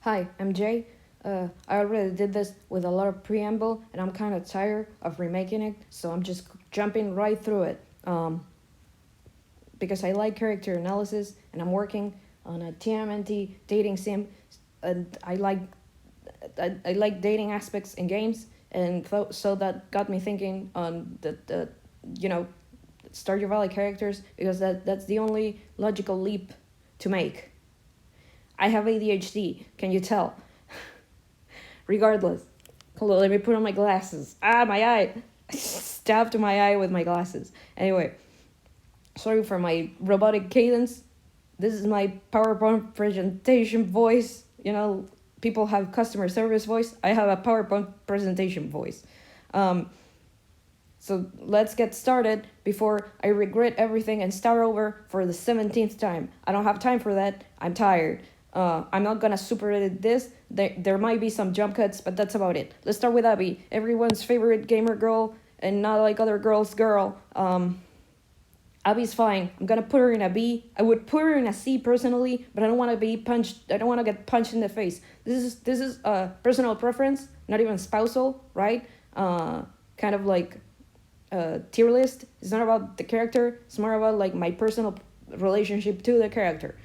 Hi, I'm Jay. I already did this with a lot of preamble, and I'm kind of tired of remaking it, so I'm just jumping right through it. Because I like character analysis, and I'm working on a TMNT dating sim, and I like dating aspects in games, and so that got me thinking on the you know Stardew Valley characters because that's the only logical leap to make. I have ADHD. Can you tell? Regardless. Hold on, let me put on my glasses. Ah, my eye. I stabbed my eye with my glasses. Anyway, sorry for my robotic cadence. This is my PowerPoint presentation voice. People have customer service voice. I have a PowerPoint presentation voice. So let's get started before I regret everything and start over for the 17th time. I don't have time for that. I'm tired. I'm not gonna super edit this. There might be some jump cuts, but that's about it. Let's start with Abby, everyone's favorite gamer girl, and not like other girls' girl. Abby's fine. I'm gonna put her in a B. I would put her in a C personally, but I don't want to be punched. I don't want to get punched in the face. This is personal preference, not even spousal, right? Kind of like tier list. It's not about the character. It's more about like my personal relationship to the character.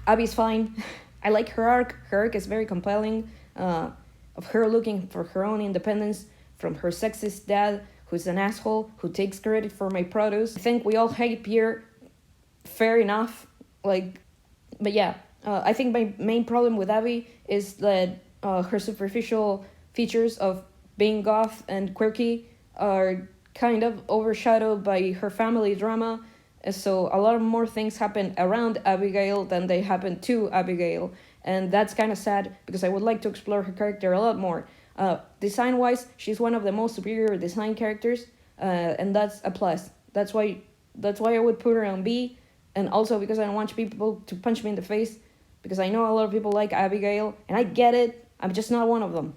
Abby's fine. I like her arc. Her arc is very compelling. Of her looking for her own independence from her sexist dad, who's an asshole, who takes credit for my produce. I think we all hate Pierre. Fair enough. But yeah. I think my main problem with Abby is that her superficial features of being goth and quirky are kind of overshadowed by her family drama. So a lot of more things happen around Abigail than they happen to Abigail. And that's kind of sad because I would like to explore her character a lot more. Design-wise, she's one of the most superior design characters, and that's a plus. That's why I would put her on B, and also because I don't want people to punch me in the face, because I know a lot of people like Abigail, and I get it. I'm just not one of them.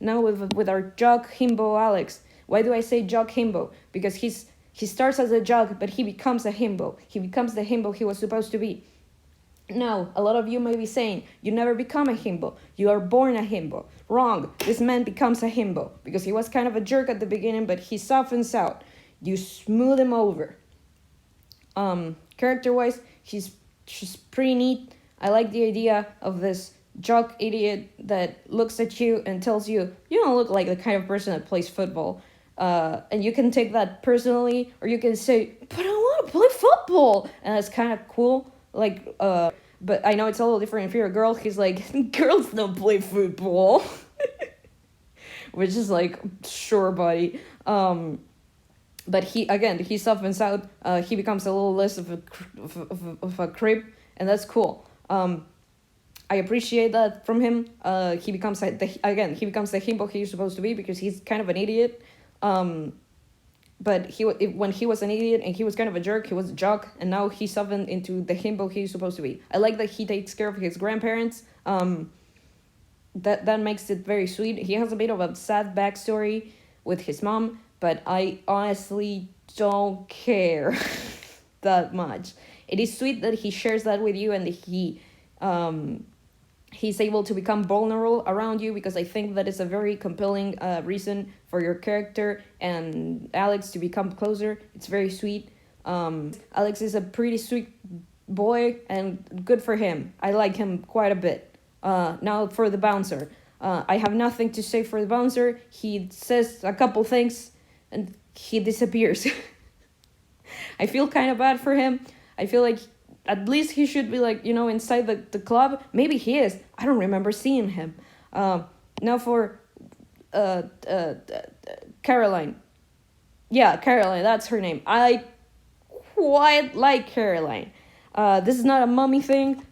Now with our jock himbo Alex. Why do I say jock himbo? Because he starts as a jock, but he becomes a himbo. He becomes the himbo he was supposed to be. No, a lot of you may be saying, you never become a himbo. You are born a himbo. Wrong. This man becomes a himbo because he was kind of a jerk at the beginning, but he softens out. You smooth him over. Character-wise, she's pretty neat. I like the idea of this jock idiot that looks at you and tells you, you don't look like the kind of person that plays football. And you can take that personally, or you can say, but I want to play football. And that's kind of cool. But I know it's a little different if you're a girl. He's like, girls don't play football. Which is like, sure, buddy. But he softens out. He becomes a little less of a creep, and that's cool. I appreciate that from him. He becomes the himbo he's supposed to be because he's kind of an idiot. But when he was an idiot and he was kind of a jerk, he was a jock, and now he's softened into the himbo he's supposed to be. I like that he takes care of his grandparents. That makes it very sweet. He has a bit of a sad backstory with his mom, but I honestly don't care that much. It is sweet that he shares that with you and he's able to become vulnerable around you, because I think that is a very compelling reason for your character and Alex to become closer. It's very sweet. Alex is a pretty sweet boy, and good for him. I like him quite a bit. Now for the bouncer. I have nothing to say for the bouncer. He says a couple things and he disappears. I feel kind of bad for him. I feel like at least he should be inside the club. Maybe he is. I don't remember seeing him. Now for Caroline. Yeah, Caroline, that's her name. I quite like Caroline. This is not a mommy thing.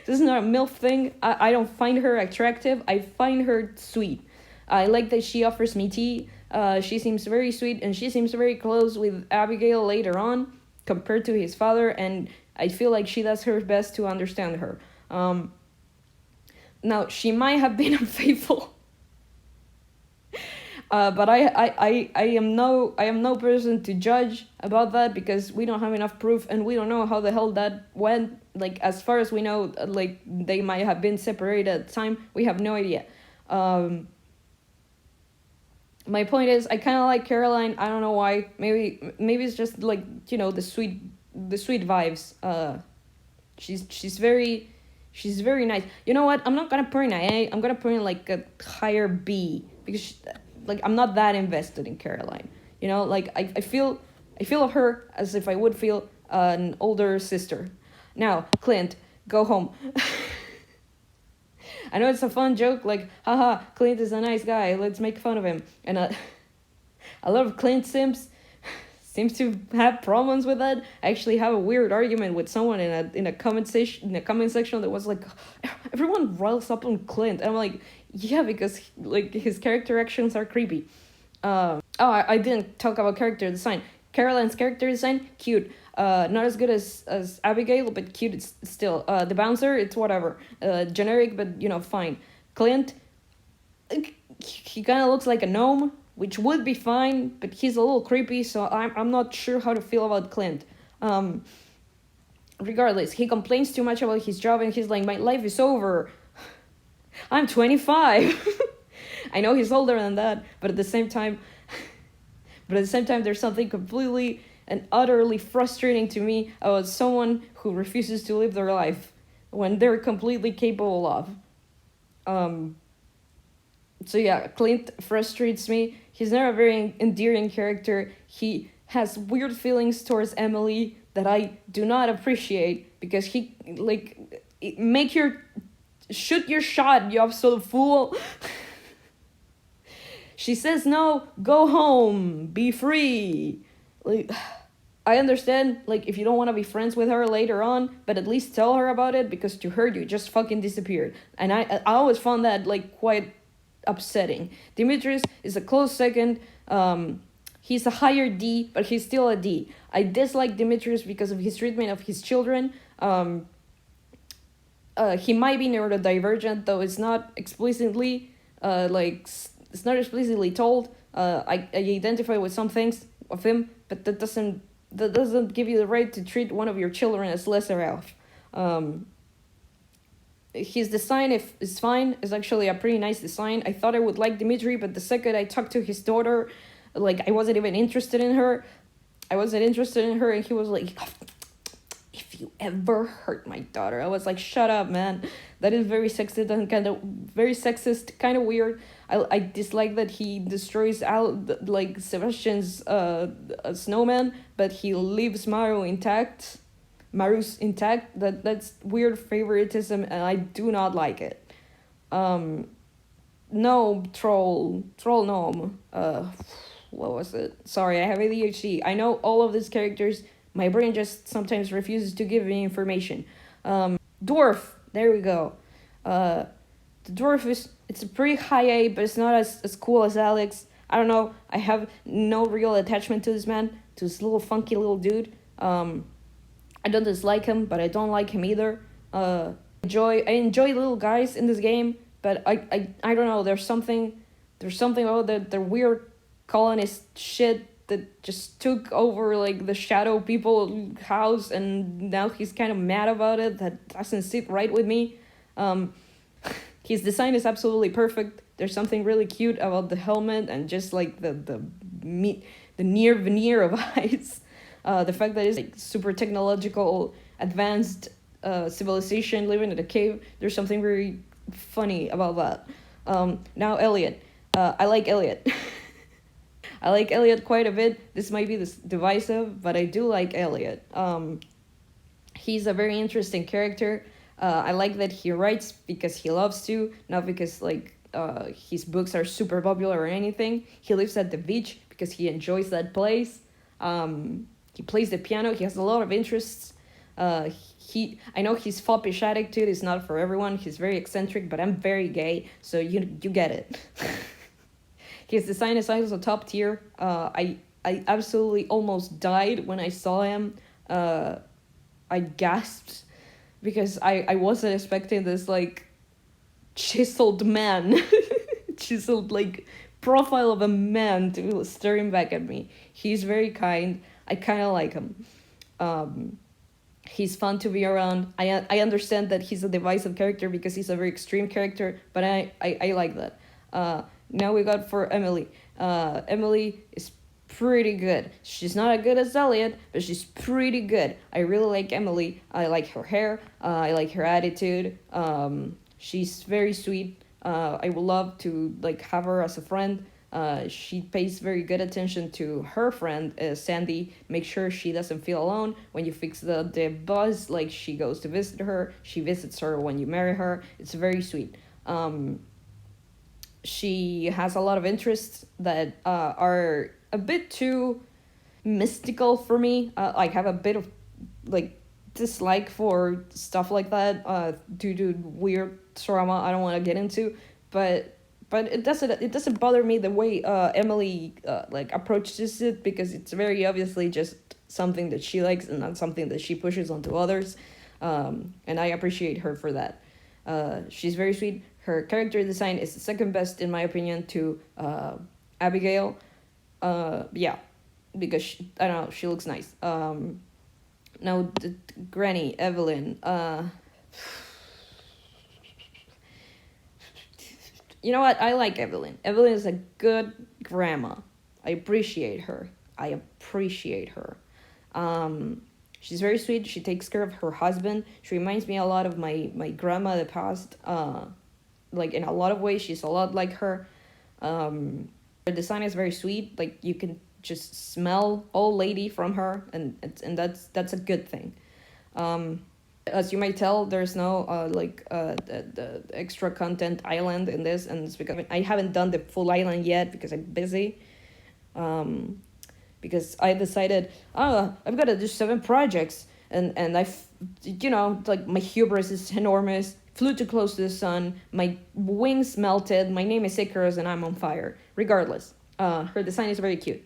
This is not a MILF thing. I don't find her attractive. I find her sweet. I like that she offers me tea. She seems very sweet, and she seems very close with Abigail later on, compared to his father, and I feel like she does her best to understand her. Now, she might have been unfaithful, but I am no person to judge about that, because we don't have enough proof, and we don't know how the hell that went. like as far as we know, like they might have been separated at the time. We have no idea. My point is, I kind of like Caroline. I don't know why. Maybe it's just like, you know, the sweet vibes. She's very nice. You know what? I'm not gonna put in an A. I'm gonna put in like a higher B, because like I'm not that invested in Caroline. You know, like I feel of her as if I would feel an older sister. Now, Clint, go home. I know it's a fun joke, like, haha, Clint is a nice guy, let's make fun of him. And a lot of Clint Sims seems to have problems with that. I actually have a weird argument with someone in a comment section that was like, everyone riles up on Clint. And I'm like, yeah, because like his character actions are creepy. I didn't talk about character design. Caroline's character design, cute. Not as good as Abigail, but cute it's still. The bouncer, it's whatever. Generic, but you know, fine. Clint, he kind of looks like a gnome, which would be fine, but he's a little creepy, so I'm not sure how to feel about Clint. Regardless, he complains too much about his job, and he's like, my life is over. I'm 25. I know he's older than that, but at the same time, there's something completely and utterly frustrating to me about someone who refuses to live their life when they're completely capable of. So yeah, Clint frustrates me. He's not a very endearing character. He has weird feelings towards Emily that I do not appreciate, because he, like, shoot your shot, you absolute fool. She says no, go home, be free. Like, I understand, like, if you don't want to be friends with her later on, but at least tell her about it, because to her, you just fucking disappeared. And I always found that, like, quite upsetting. Demetrius is a close second. He's a higher D, but he's still a D. I dislike Demetrius because of his treatment of his children. He might be neurodivergent, though it's not explicitly, it's not explicitly told. I identify with some things of him, but that doesn't give you the right to treat one of your children as lesser elf. His design is fine. It's actually a pretty nice design. I thought I would like Dimitri, but the second I talked to his daughter, like, I wasn't even interested in her. And he was like, if you ever hurt my daughter. I was like, shut up, man. That is very sexist and very sexist, kind of weird. I dislike that he destroys like Sebastian's snowman, but he leaves Maru's intact. That's weird favoritism, and I do not like it. No, troll gnome. What was it? Sorry, I have ADHD. I know all of these characters. My brain just sometimes refuses to give me information. Dwarf. There we go. The dwarf it's a pretty high A, but it's not as cool as Alex. I don't know. I have no real attachment to this man, to this little funky little dude. I don't dislike him, but I don't like him either. I enjoy little guys in this game, but I don't know. There's something about the weird colonist shit that just took over, like, the shadow people house, and now he's kind of mad about it. That doesn't sit right with me. His design is absolutely perfect. There's something really cute about the helmet and just like the near veneer of eyes. The fact that it's like super technological, advanced civilization living in a cave. There's something very funny about that. Now Elliot. I like Elliot. I like Elliot quite a bit. This might be divisive, but I do like Elliot. He's a very interesting character. I like that he writes because he loves to, not because, like, his books are super popular or anything. He lives at the beach because he enjoys that place. He plays the piano. He has a lot of interests. I know his foppish attitude is not for everyone. He's very eccentric, but I'm very gay, so you get it. His design is also top tier. I absolutely almost died when I saw him. I gasped because I wasn't expecting this, like, chiseled man, chiseled, like, profile of a man to be staring back at me. He's very kind. I kind of like him. He's fun to be around. I understand that he's a divisive character because he's a very extreme character, but I like that. Now we got for Emily. Emily is pretty good. She's not as good as Elliot, but she's pretty good. I really like Emily. I like her hair. I like her attitude. She's very sweet. I would love to like have her as a friend. She pays very good attention to her friend Sandy. Make sure she doesn't feel alone when you fix the buzz. Like she goes to visit her, she visits her when you marry her. It's very sweet. She has a lot of interests that are a bit too mystical for me. I have a bit of like dislike for stuff like that due to weird trauma I don't want to get into, but it doesn't bother me the way Emily like approaches it, because it's very obviously just something that she likes and not something that she pushes onto others, and I appreciate her for that. She's very sweet. Her character design is the second best in my opinion to Abigail. Yeah, because I don't know, she looks nice. Now the Granny Evelyn. You know what? I like Evelyn. Evelyn is a good grandma. I appreciate her. She's very sweet. She takes care of her husband. She reminds me a lot of my grandma of the past. Like in a lot of ways, she's a lot like her. Her design is very sweet. Like you can just smell old lady from her, and that's a good thing. As you might tell, there's no the extra content island in this, and it's because I haven't done the full island yet because I'm busy. Because I decided, I've got to do 7 projects, and like my hubris is enormous. Flew too close to the sun. My wings melted. My name is Icarus, and I'm on fire. Regardless, her design is very cute.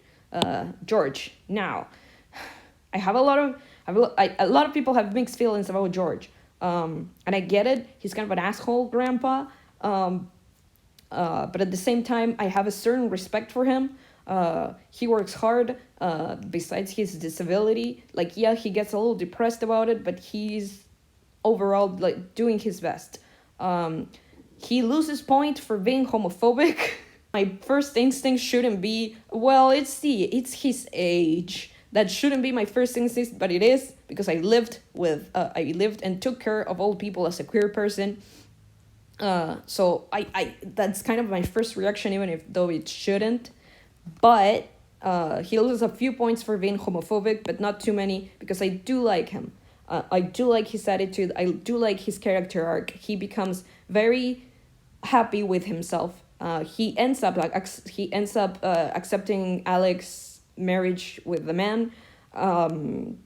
George. Now, I have a lot of people have mixed feelings about George, and I get it. He's kind of an asshole grandpa, but at the same time, I have a certain respect for him. He works hard. Besides his disability, like yeah, he gets a little depressed about it, but he's overall like doing his best. He loses point for being homophobic. My first instinct shouldn't be, well, it's his age. That shouldn't be my first instinct, but it is, because I lived and took care of old people as a queer person. So I that's kind of my first reaction, even if though it shouldn't. But he loses a few points for being homophobic, but not too many, because I do like him. I do like his attitude. I do like his character arc. He becomes very happy with himself. He ends up accepting Alex's marriage with the man. But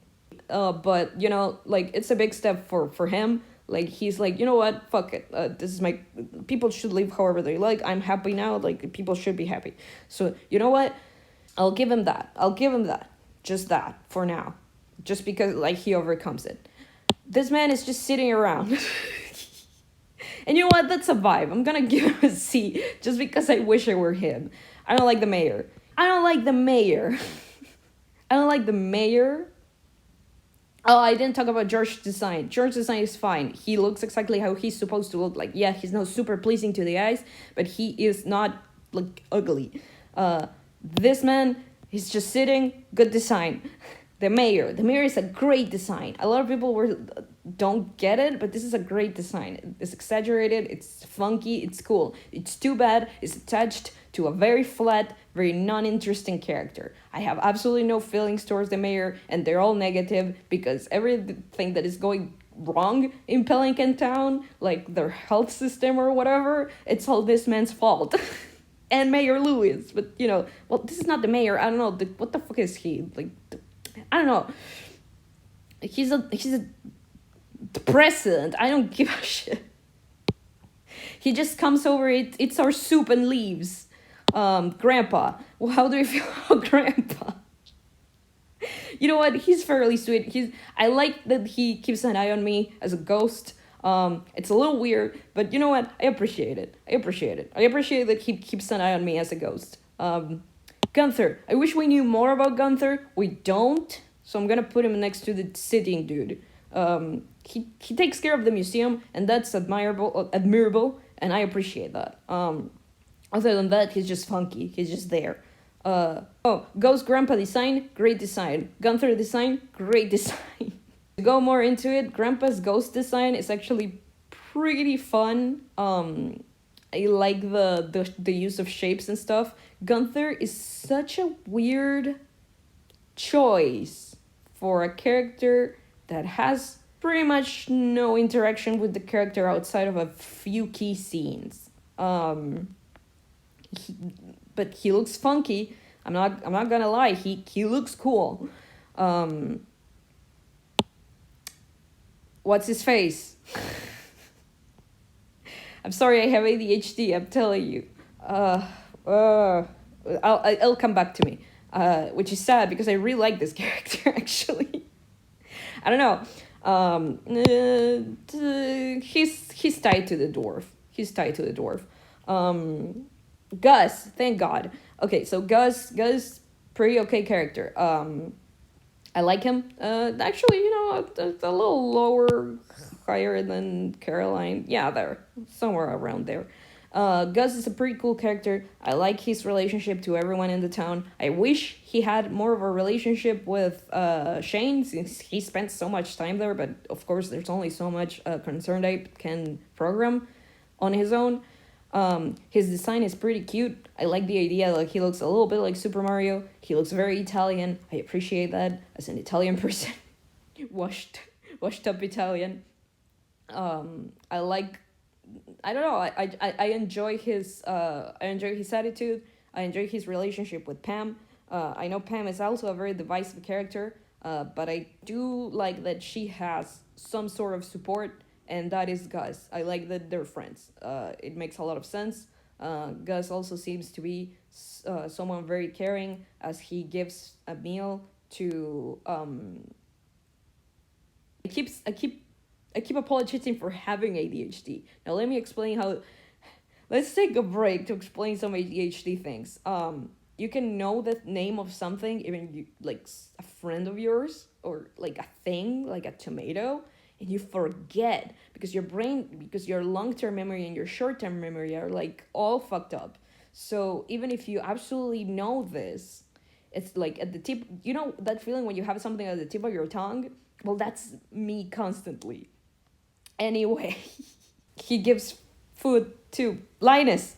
like it's a big step for him. Like he's like, you know what, fuck it. This is my people should live however they like. I'm happy now. Like people should be happy. So you know what? I'll give him that. Just that for now. Just because like he overcomes it. This man is just sitting around. And you know what? That's a vibe. I'm gonna give him a C just because I wish I were him. I don't like the mayor. Oh, I didn't talk about George's design. George's design is fine. He looks exactly how he's supposed to look. Like, yeah, he's not super pleasing to the eyes, but he is not, like, ugly. This man, he's just sitting, good design. The mayor is a great design. A lot of people don't get it, but this is a great design. It's exaggerated, it's funky, it's cool. It's too bad it's attached to a very flat, very non-interesting character. I have absolutely no feelings towards the mayor, and they're all negative because everything that is going wrong in Pelican Town, like their health system or whatever, it's all this man's fault. And Mayor Lewis, but well, this is not the mayor. I don't know, what the fuck is he? Like, I don't know. He's a the president. I don't give a shit. He just comes over, eats our soup and leaves. Grandpa. Well, how do you feel about Grandpa? You know what? He's fairly sweet. I like that he keeps an eye on me as a ghost. It's a little weird, but you know what? I appreciate it. I appreciate that he keeps an eye on me as a ghost. Gunther. I wish we knew more about Gunther. We don't. So I'm gonna put him next to the sitting dude. He takes care of the museum, and that's admirable, and I appreciate that. Other than that, he's just funky. He's just there. Ghost Grandpa design, great design. Gunther design, great design. To go more into it, Grandpa's ghost design is actually pretty fun. I like the use of shapes and stuff. Gunther is such a weird choice for a character that has pretty much no interaction with the character outside of a few key scenes. But he looks funky. I'm not gonna lie. He looks cool. What's his face? I'm sorry, I have ADHD. I'm telling you. It'll come back to me. Which is sad because I really like this character actually. I don't know. He's tied to the dwarf. Gus, thank God. Okay, so Gus, pretty okay character. I like him. Actually, a little higher than Caroline. Yeah, there, somewhere around there. Gus is a pretty cool character. I like his relationship to everyone in the town. I wish he had more of a relationship with Shane, since he spent so much time there, but of course there's only so much Concerned Ape can program on his own. His design is pretty cute. I like the idea, like he looks a little bit like Super Mario. He looks very Italian. I appreciate that as an Italian person. washed up Italian. I don't know. I enjoy his attitude. I enjoy his relationship with Pam. I know Pam is also a very divisive character, but I do like that she has some sort of support, and that is Gus. I like that they're friends. It makes a lot of sense. Gus also seems to be someone very caring, as he gives a meal to. I keep apologizing for having ADHD. Now let me explain how. Let's take a break to explain some ADHD things. You can know the name of something, even like a friend of yours, or like a thing, like a tomato, and you forget because your long-term memory and your short-term memory are like all fucked up. So even if you absolutely know this, it's like at the tip. You know that feeling when you have something at the tip of your tongue? Well, that's me constantly. Anyway, he gives food to Linus.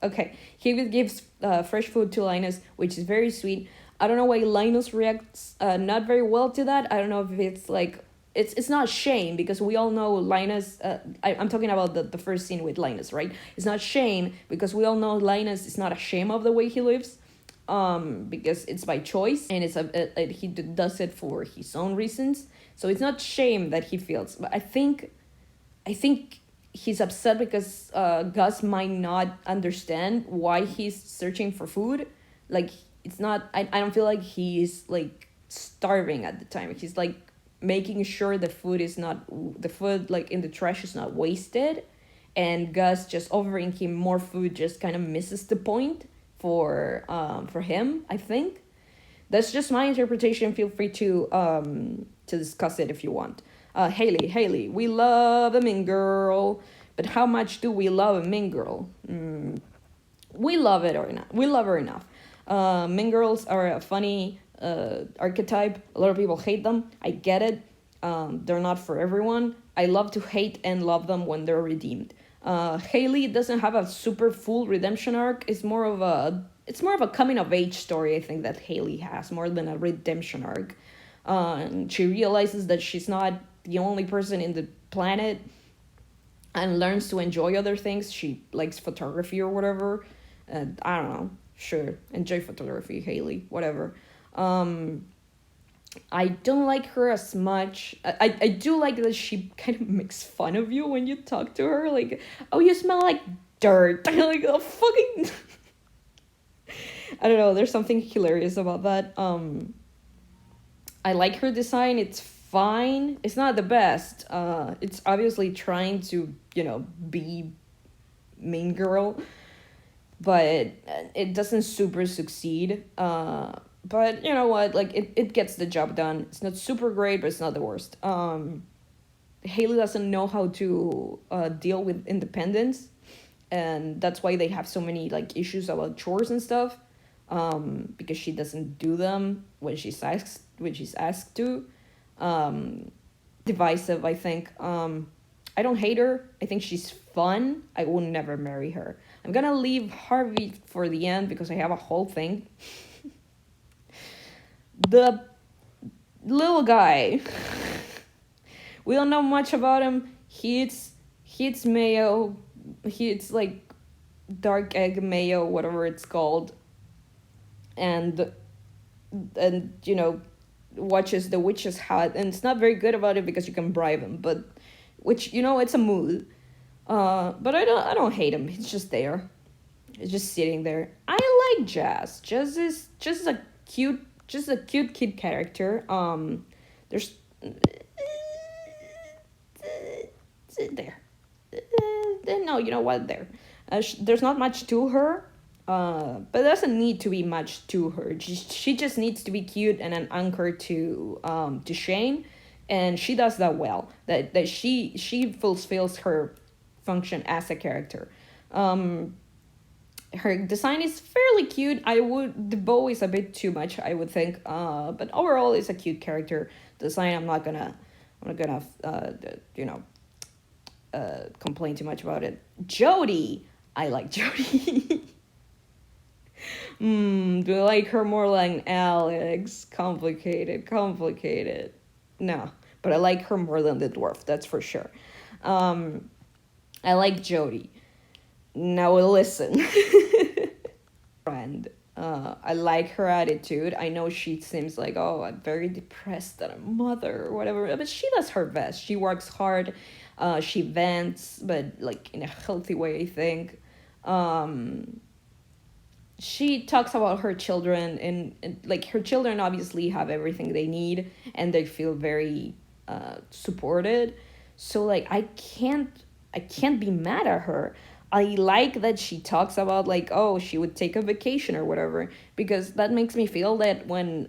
Okay. He gives fresh food to Linus, which is very sweet. I don't know why Linus reacts not very well to that. I don't know if it's like it's not shame, because we all know Linus. I'm talking about the first scene with Linus, right? It's not shame because we all know Linus is not ashamed of the way he lives. Because it's by choice, and he does it for his own reasons. So it's not shame that he feels, but I think he's upset because Gus might not understand why he's searching for food. Like it's not. I don't feel like he's like starving at the time. He's like making sure the food like in the trash is not wasted, and Gus just offering him more food just kind of misses the point for him. I think that's just my interpretation. Feel free to discuss it if you want. Haley, we love a mean girl, but how much do we love a mean girl? We love it or not. We love her enough. Mean girls are a funny archetype. A lot of people hate them. I get it. They're not for everyone. I love to hate and love them when they're redeemed. Haley doesn't have a super full redemption arc. It's more of a coming of age story, I think, that Haley has, more than a redemption arc. And she realizes that she's not the only person in the planet, and learns to enjoy other things. She likes photography or whatever. I don't know. Sure, enjoy photography, Haley. Whatever. I don't like her as much. I do like that she kind of makes fun of you when you talk to her. Like, oh, you smell like dirt. Like, oh, fucking... I don't know. There's something hilarious about that. I like her design. It's fine. It's not the best. It's obviously trying to, be mean girl. But it doesn't super succeed. But you know what? Like it gets the job done. It's not super great, but it's not the worst. Haley doesn't know how to deal with independence, and that's why they have so many like issues about chores and stuff. Because she doesn't do them when she's asked to. Um, Divisive, I think. I don't hate her. I think she's fun. I will never marry her. I'm gonna leave Harvey for the end because I have a whole thing. The little guy. We don't know much about him. He eats mayo. He eats like dark egg mayo, whatever it's called, and watches the witch's hat, and it's not very good about it because you can bribe him, but which it's a mood. But I don't hate him. He's just there. He's just sitting there. I like Jazz. Jazz is just a cute kid character. There's there. No, you know what? There's not much to her. But it doesn't need to be much to her. She just needs to be cute and an anchor to Shane, and she does that well. That she fulfills her function as a character. Her design is fairly cute. The bow is a bit too much, I would think. But overall, it's a cute character design. I'm not gonna complain too much about it. Jody, I like Jody. Do I like her more like Alex? Complicated. No, but I like her more than the dwarf, that's for sure. I like Jody. Now listen. Friend. I like her attitude. I know she seems like, oh, I'm very depressed at a mother or whatever, but she does her best. She works hard. She vents, but like in a healthy way, I think. She talks about her children, and like her children obviously have everything they need, and they feel very supported. So like I can't be mad at her. I like that she talks about like, oh, she would take a vacation or whatever, because that makes me feel that when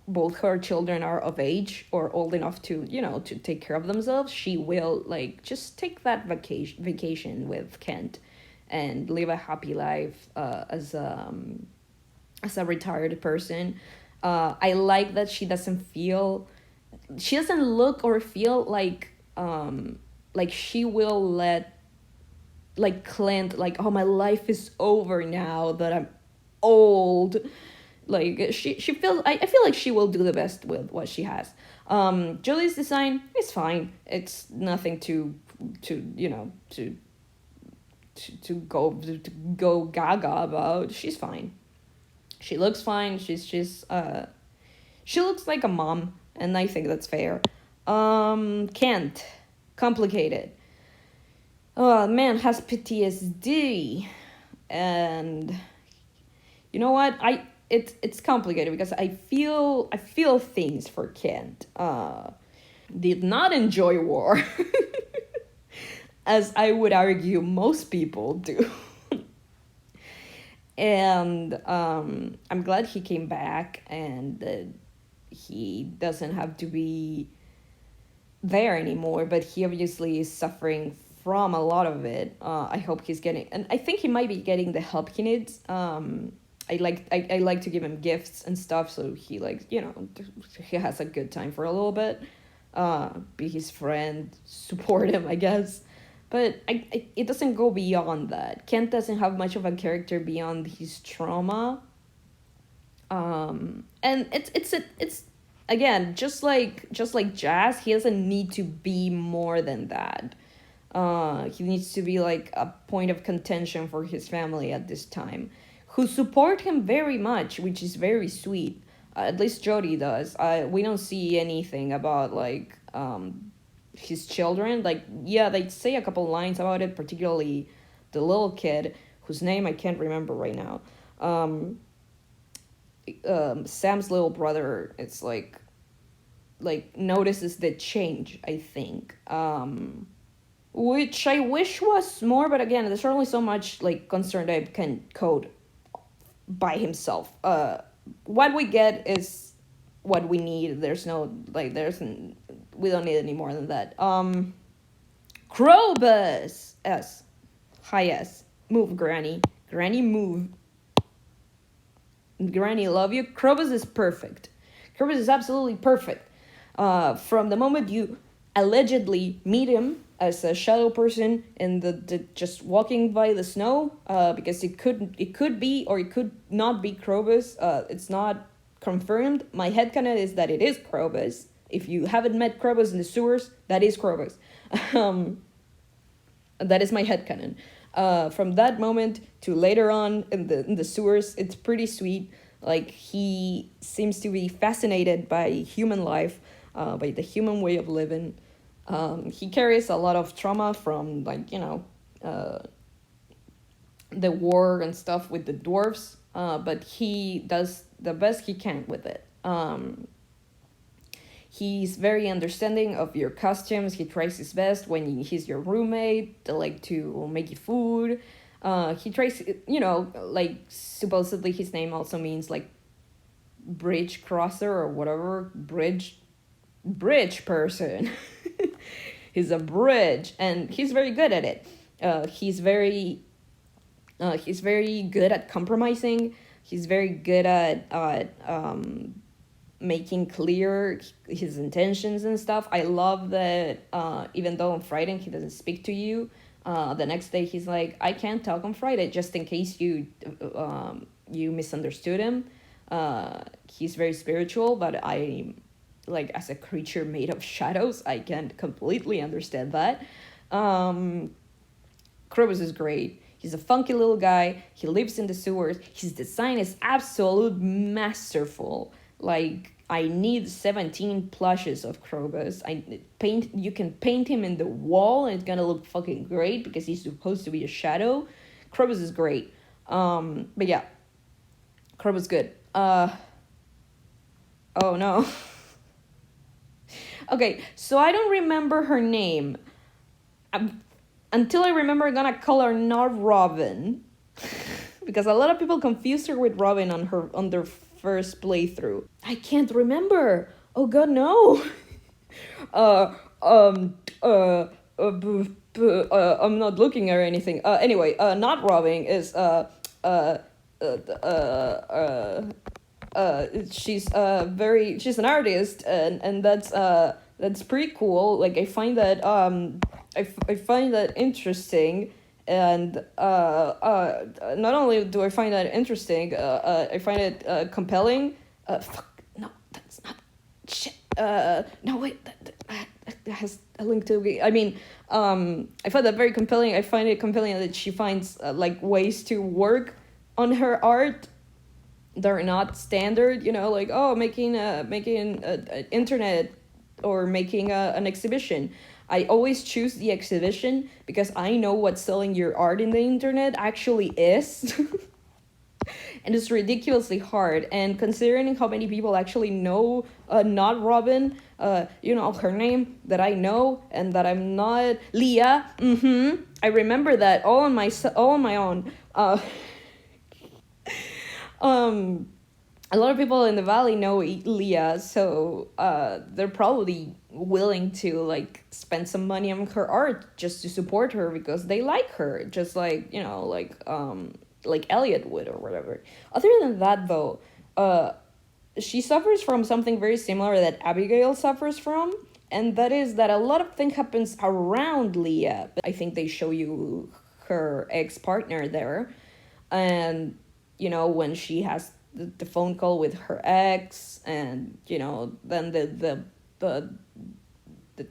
both her children are of age or old enough to take care of themselves, she will like just take that vacation with Kent and live a happy life as a retired person. I like that she doesn't look or feel like she will let like Clint, like, oh, my life is over now that I'm old. Like she feels, I feel like she will do the best with what she has. Julie's design is fine. It's nothing to go gaga about. She's fine. She looks fine. She looks like a mom, and I think that's fair. Kent, complicated. Oh, man has PTSD, and you know what? It's complicated because I feel things for Kent. Did not enjoy war, as I would argue most people do. And I'm glad he came back, and he doesn't have to be there anymore, but he obviously is suffering from a lot of it. I hope he's getting, and I think he might be getting the help he needs. I like to give him gifts and stuff, so he he has a good time for a little bit. Be his friend, support him, I guess. But it doesn't go beyond that. Kent doesn't have much of a character beyond his trauma. And it's again, just like Jazz, he doesn't need to be more than that. He needs to be like a point of contention for his family at this time, who support him very much, which is very sweet. At least Jody does. We don't see anything about like his children. Like, yeah, they say a couple lines about it, particularly the little kid whose name I can't remember right now. Sam's little brother, it's like notices the change, I think. Which I wish was more, but again, there's only so much like concern that can code by himself. what we get is what we need. There's no like we don't need any more than that. Krobus S. Hi S. Move, Granny. Granny, move. Granny, love you. Krobus is perfect. Krobus is absolutely perfect. From the moment you allegedly meet him as a shadow person in the just walking by the snow, because it could be or it could not be Krobus. It's not confirmed. My headcanon is that it is Krobus. If you haven't met Krobus in the sewers, that is Krobus. That is my headcanon. From that moment to later on in the sewers, it's pretty sweet. Like, he seems to be fascinated by human life, by the human way of living. He carries a lot of trauma from, like, the war and stuff with the dwarves, but he does the best he can with it. He's very understanding of your costumes. He tries his best when he's your roommate to make you food. He tries, like, supposedly his name also means like bridge crosser or whatever, bridge person. He's a bridge, and he's very good at it. He's very good at compromising. He's very good at making clear his intentions and stuff. I love that even though on Friday he doesn't speak to you, the next day he's like, I can't talk on Friday, just in case you misunderstood him. He's very spiritual, but I, like, as a creature made of shadows, I can't completely understand that. Krobus is great. He's a funky little guy. He lives in the sewers. His design is absolute masterful. Like, I need 17 plushes of Krobus. You can paint him in the wall and it's gonna look fucking great because he's supposed to be a shadow. Krobus is great. But yeah. Krobus good. Oh no. Okay, so I don't remember her name. Until I remember, I'm gonna call her not Robin. Because a lot of people confuse her with Robin on their first playthrough. I can't remember. Oh god, no. I'm not looking or anything. Anyway, not Robin is she's an artist, and that's pretty cool. Like, I find that I find that interesting. And not only do I find that interesting, I find it compelling. Fuck, no, that's not shit. No, wait, that has a link to. I mean, I find that very compelling. I find it compelling that she finds like ways to work on her art. They're not standard, like, making an internet or making an exhibition. I always choose the exhibition because I know what selling your art in the internet actually is. And it's ridiculously hard. And considering how many people actually know not Robin, her name that I know and that I'm not Leah. I remember that all on my own. A lot of people in the valley know Leah, so they're probably willing to like spend some money on her art just to support her because they like her, just like like Elliot would or whatever. Other than that, though, she suffers from something very similar that Abigail suffers from, and that is that a lot of things happens around Leah. I think they show you her ex-partner there, and when she has the phone call with her ex, and then the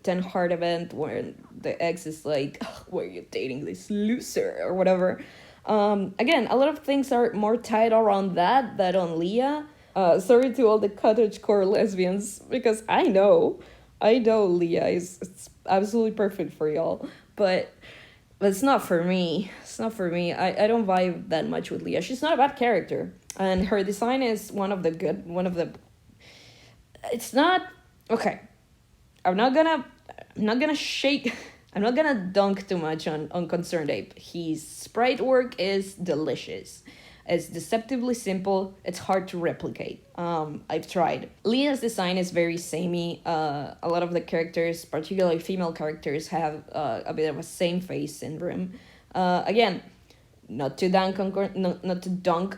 10 heart event where the ex is like, why are you dating this loser or whatever. Again, a lot of things are more tied around that than on Leah. Sorry to all the cottagecore lesbians, because I know Leah is absolutely perfect for y'all, but it's not for me. It's not for me. I don't vibe that much with Leah. She's not a bad character. And her design is it's not, okay. I'm not gonna dunk too much on Concerned Ape. His sprite work is delicious. It's deceptively simple. It's hard to replicate. I've tried. Leah's design is very samey. A lot of the characters, particularly female characters, have a bit of a same face syndrome. Again, not to dunk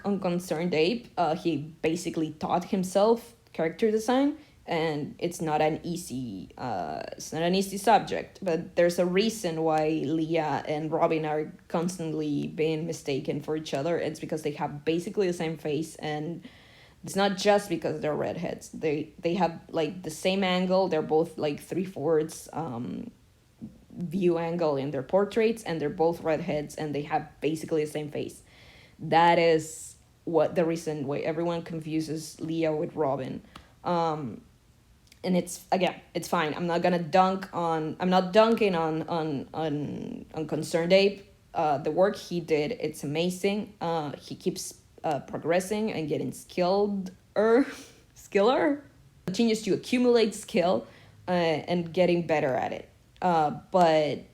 on Concerned Ape. He basically taught himself character design, and it's not an easy subject. But there's a reason why Leah and Robin are constantly being mistaken for each other. It's because they have basically the same face, and it's not just because they're redheads. They have like the same angle. They're both like 3/4 view angle in their portraits, and they're both redheads, and they have basically the same face. That is what the reason why everyone confuses Leah with Robin. And it's fine. I'm not dunking on Concerned Ape. The work he did, it's amazing. He keeps progressing and getting skiller, continues to accumulate skill, and getting better at it. But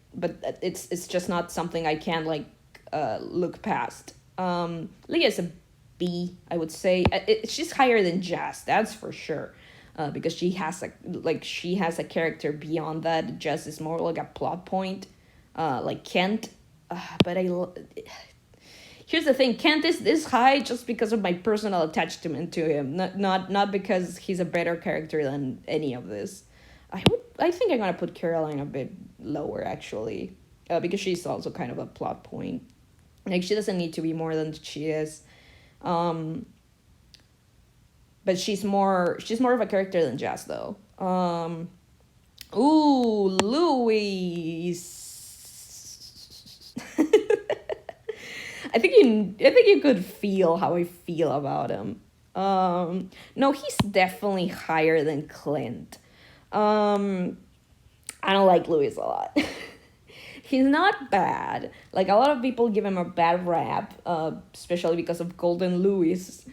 it's just not something I can like look past. Leah's a B, I would say. She's higher than Jazz, that's for sure. Because she has a character beyond that. Jazz is more like a plot point, like Kent. But here's the thing: Kent is this high just because of my personal attachment to him, not because he's a better character than any of this. I think I'm gonna put Caroline a bit lower actually, because she's also kind of a plot point. Like, she doesn't need to be more than she is. But she's more of a character than Jazz though. Louis. I think you could feel how I feel about him. No, he's definitely higher than Clint. I don't like Louis a lot. He's not bad. Like, a lot of people give him a bad rap, especially because of Golden Louis.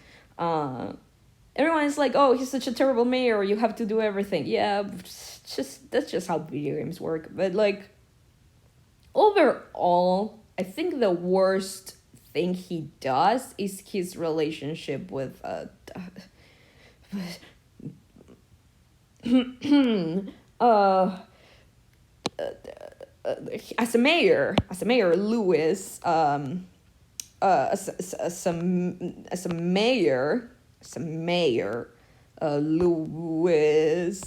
Everyone's like, oh, he's such a terrible mayor, you have to do everything. Yeah, that's just how video games work. But, like, overall, I think the worst thing he does is his relationship with as a mayor, Louis, as a mayor, Louis,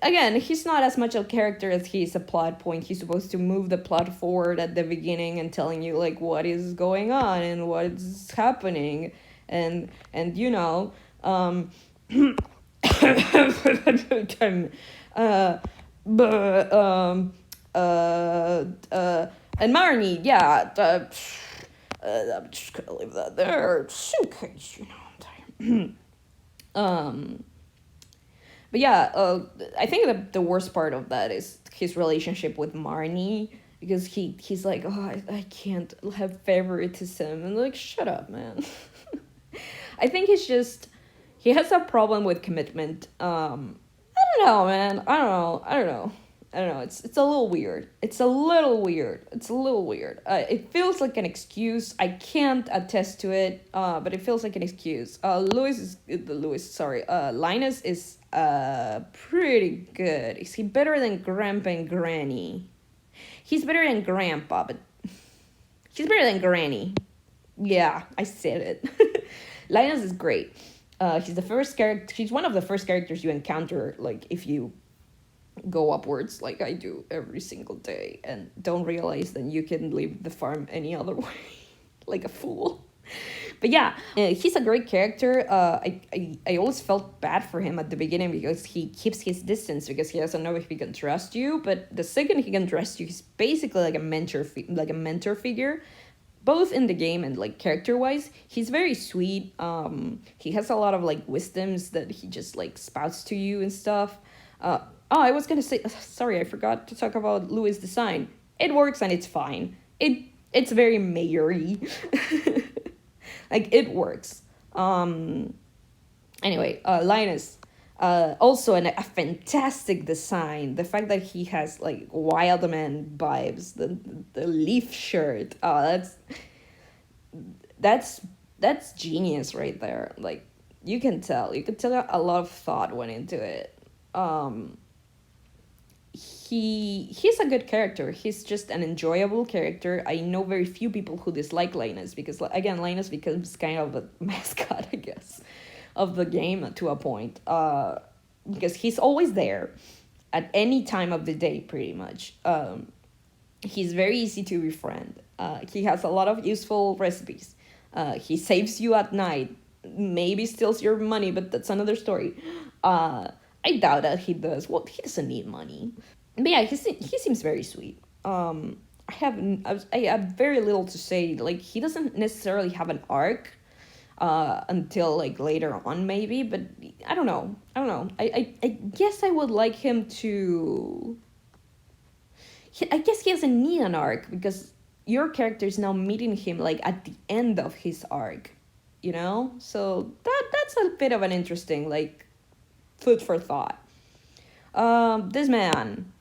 again, he's not as much a character as he's a plot point. He's supposed to move the plot forward at the beginning and telling you like what is going on and what is happening, and you know, and Marnie, yeah, I'm just gonna leave that there, just in case, you know, I'm tired. But yeah, I think the worst part of that is his relationship with Marnie, because he's like, oh, I can't have favoritism, and like, shut up, man. I think he has a problem with commitment. I don't know, man. I don't know. It's a little weird. It feels like an excuse. I can't attest to it, but it feels like an excuse. Linus is pretty good. Is he better than Grandpa and Granny? He's better than Grandpa, but he's better than Granny. Yeah, I said it. Linus is great. He's the first character. He's one of the first characters you encounter, like, if you go upwards like I do every single day and don't realize that you can leave the farm any other way, like a fool. But yeah, he's a great character. I always felt bad for him at the beginning because he keeps his distance because he doesn't know if he can trust you. But the second he can trust you, he's basically like a mentor figure, both in the game and like character-wise. He's very sweet. He has a lot of like wisdoms that he just like spouts to you and stuff. I was gonna say, sorry, I forgot to talk about Louis' design. It works and it's fine. It's very mayor-y. Like, it works. Anyway, Linus. Also, a fantastic design. The fact that he has like wild man vibes. The leaf shirt. Oh, that's that's genius right there. Like you can tell a lot of thought went into it. Um, he's a good character. He's just an enjoyable character. I know very few people who dislike Linus because again, Linus becomes kind of a mascot, I guess, of the game to a point. Because he's always there at any time of the day, pretty much. He's very easy to befriend. He has a lot of useful recipes. He saves you at night. Maybe steals your money, but that's another story. I doubt that he does. Well, he doesn't need money. But yeah, he seems very sweet. I have very little to say. Like, he doesn't necessarily have an arc until like later on, maybe. But I don't know. I guess I would like him to. I guess he doesn't need an arc because your character is now meeting him like at the end of his arc, you know. So that's a bit of an interesting like food for thought. This man.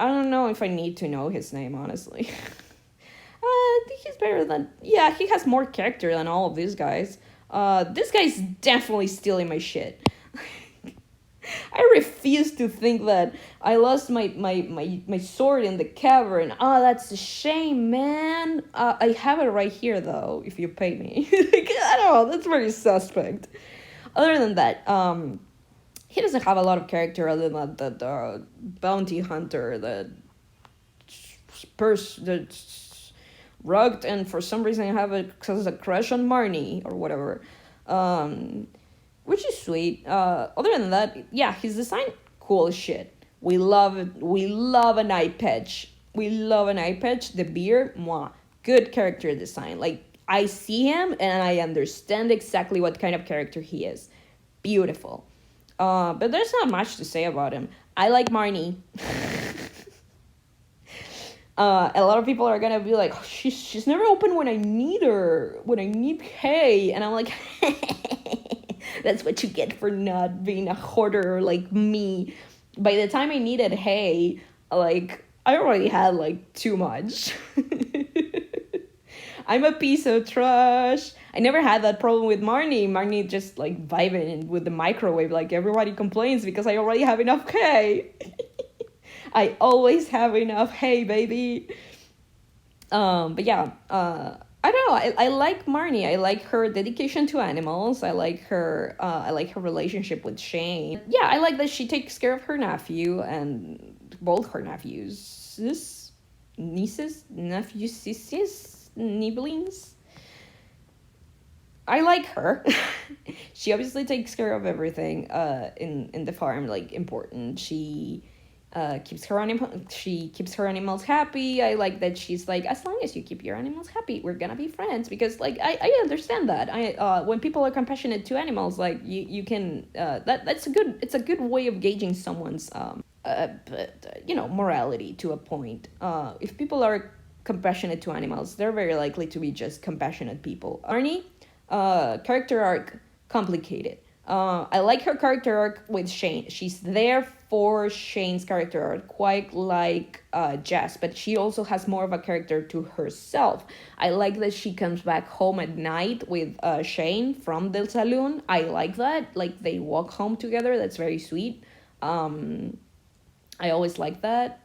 I don't know if I need to know his name, honestly. He's better than... Yeah, he has more character than all of these guys. This guy's definitely stealing my shit. I refuse to think that I lost my sword in the cavern. Oh, that's a shame, man. I have it right here, though, if you pay me. I don't know, that's very suspect. Other than that, he doesn't have a lot of character other than the bounty hunter, the rugged, and for some reason I have a crush on Marnie or whatever, which is sweet. Other than that, yeah, his design cool as shit. We love it. We love an eye patch. The beard, mwah, good character design. Like I see him and I understand exactly what kind of character he is. Beautiful. But there's not much to say about him. I like Marnie. A lot of people are gonna be like, oh, she's never open when I need her, when I need hay, and I'm like, that's what you get for not being a hoarder like me. By the time I needed hay, like I already had like too much. I'm a piece of trash. I never had that problem with Marnie. Marnie just like vibing with the microwave. Like everybody complains because I already have enough hay. I always have enough hay, baby. But yeah, I don't know. I like Marnie. I like her dedication to animals. I like her relationship with Shane. Yeah, I like that she takes care of her nephew and both her nephews, nieces, nephews, sisters. Nibblings. I like her. She obviously takes care of everything in the farm, like important. She keeps her animals happy. I like that she's like, as long as you keep your animals happy, we're gonna be friends, because like I understand that. When people are compassionate to animals, like you can it's a good way of gauging someone's morality to a point. If people are compassionate to animals, they're very likely to be just compassionate people. Arnie, character arc, complicated. I like her character arc with Shane. She's there for Shane's character arc, quite like Jess, but she also has more of a character to herself. I like that she comes back home at night with Shane from the saloon. I like that. Like, they walk home together. That's very sweet. I always like that.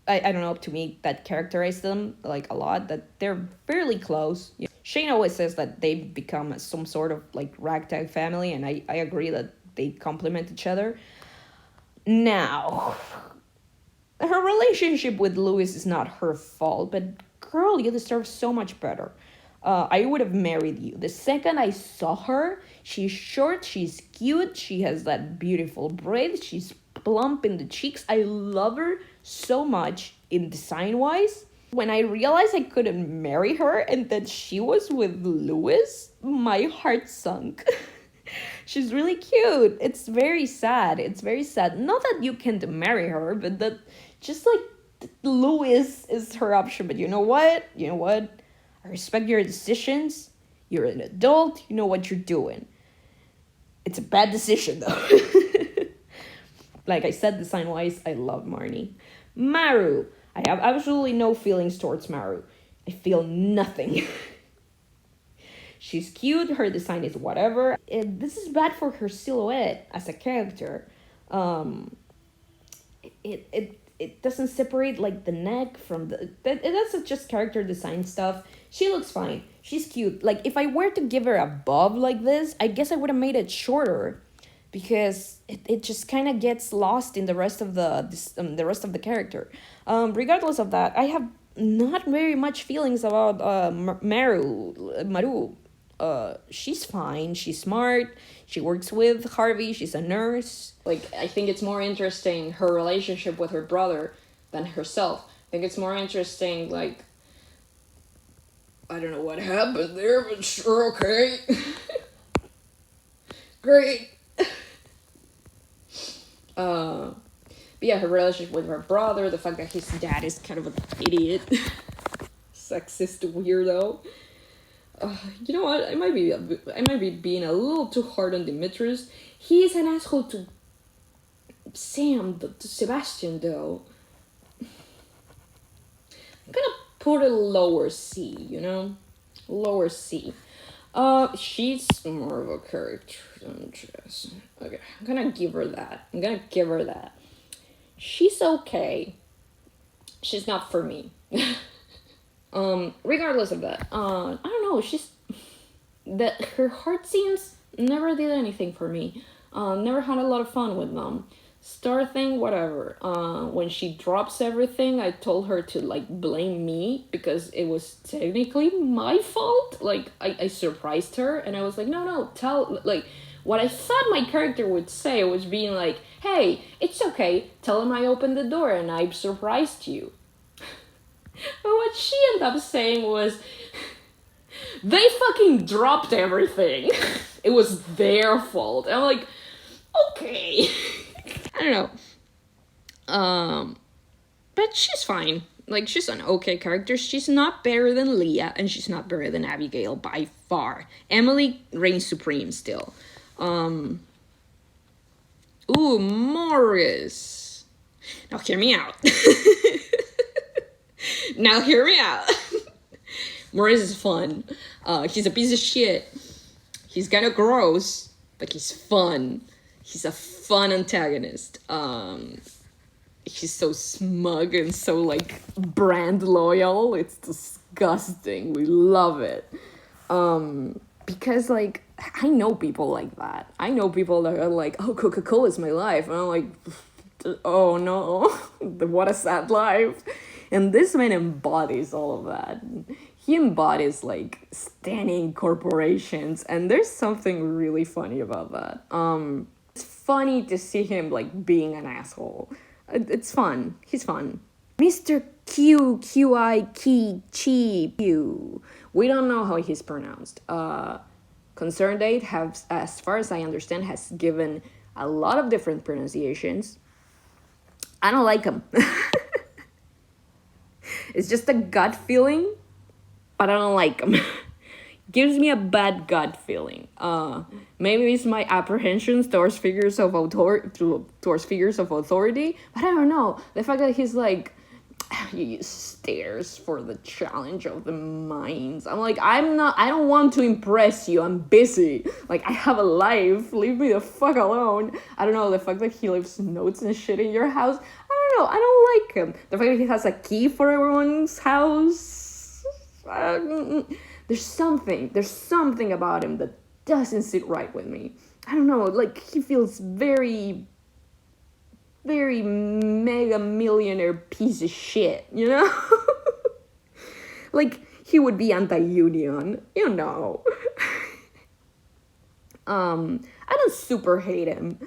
I don't know, to me, that characterized them like a lot, that they're fairly close. Shane always says that they've become some sort of like ragtag family, and I agree that they complement each other. Now, her relationship with Lewis is not her fault, but girl, you deserve so much better. I would have married you. The second I saw her, she's short, she's cute, she has that beautiful braid, she's plump in the cheeks. I love her so much in design-wise. When I realized I couldn't marry her and that she was with Lewis, my heart sunk. She's really cute. It's very sad. Not that you can't marry her, but that just like Lewis is her option. But you know what? I respect your decisions. You're an adult. You know what you're doing. It's a bad decision, though. Like I said, design-wise, I love Marnie. Maru. I have absolutely no feelings towards Maru. I feel nothing. She's cute, her design is whatever. This is bad for her silhouette as a character. It doesn't separate like the neck from the... That's just character design stuff. She looks fine. She's cute. Like if I were to give her a bob like this, I guess I would have made it shorter. Because it just kind of gets lost in the rest of the rest of the character. Regardless of that, I have not very much feelings about Maru. She's fine. She's smart. She works with Harvey. She's a nurse. Like, I think it's more interesting her relationship with her brother than herself. I think it's more interesting, like, I don't know what happened there, but sure, okay. Great. But yeah, her relationship with her brother, the fact that his dad is kind of an idiot, sexist weirdo. You know what? I might be being a little too hard on Demetrius. He is an asshole to Sam, to Sebastian, though. I'm gonna put a lower C, you know? Lower C. She's more of a character than Jess. Okay, I'm gonna give her that. She's okay. She's not for me. Regardless of that, I don't know, her heart scenes never did anything for me. Never had a lot of fun with them. Star thing, whatever. When she drops everything, I told her to, like, blame me, because it was technically my fault. Like, I surprised her, and I was like, no, what I thought my character would say was being like, hey, it's okay, tell him I opened the door and I surprised you. But what she ended up saying was, they fucking dropped everything. It was their fault. And I'm like, okay. I don't know. But she's fine. Like, she's an okay character. She's not better than Leah, and she's not better than Abigail by far. Emily reigns supreme still. Ooh, Morris. Now hear me out. Morris is fun. He's a piece of shit. He's kind of gross, but he's fun. He's a fun antagonist. He's so smug and so, like, brand loyal. It's disgusting. We love it. Because, like, I know people like that. I know people that are like, oh, Coca-Cola is my life. And I'm like, oh no, what a sad life. And this man embodies all of that. He embodies, like, standing corporations. And there's something really funny about that. It's funny to see him, like, being an asshole. It's fun. He's fun. Mr. Q. We don't know how he's pronounced. Concern Date has, as far as I understand, has given a lot of different pronunciations. I don't like him. It's just a gut feeling, but I don't like him. Gives me a bad gut feeling. Maybe it's my apprehensions towards figures of authority, but I don't know. The fact that he's like, you use stairs for the challenge of the mines. I'm like, I don't want to impress you. I'm busy. Like, I have a life. Leave me the fuck alone. I don't know, the fact that he leaves notes and shit in your house. I don't know. I don't like him. The fact that he has a key for everyone's house. There's something about him that doesn't sit right with me. I don't know. Like, he feels very mega millionaire piece of shit, you know? Like, he would be anti-union, you know. I don't super hate him.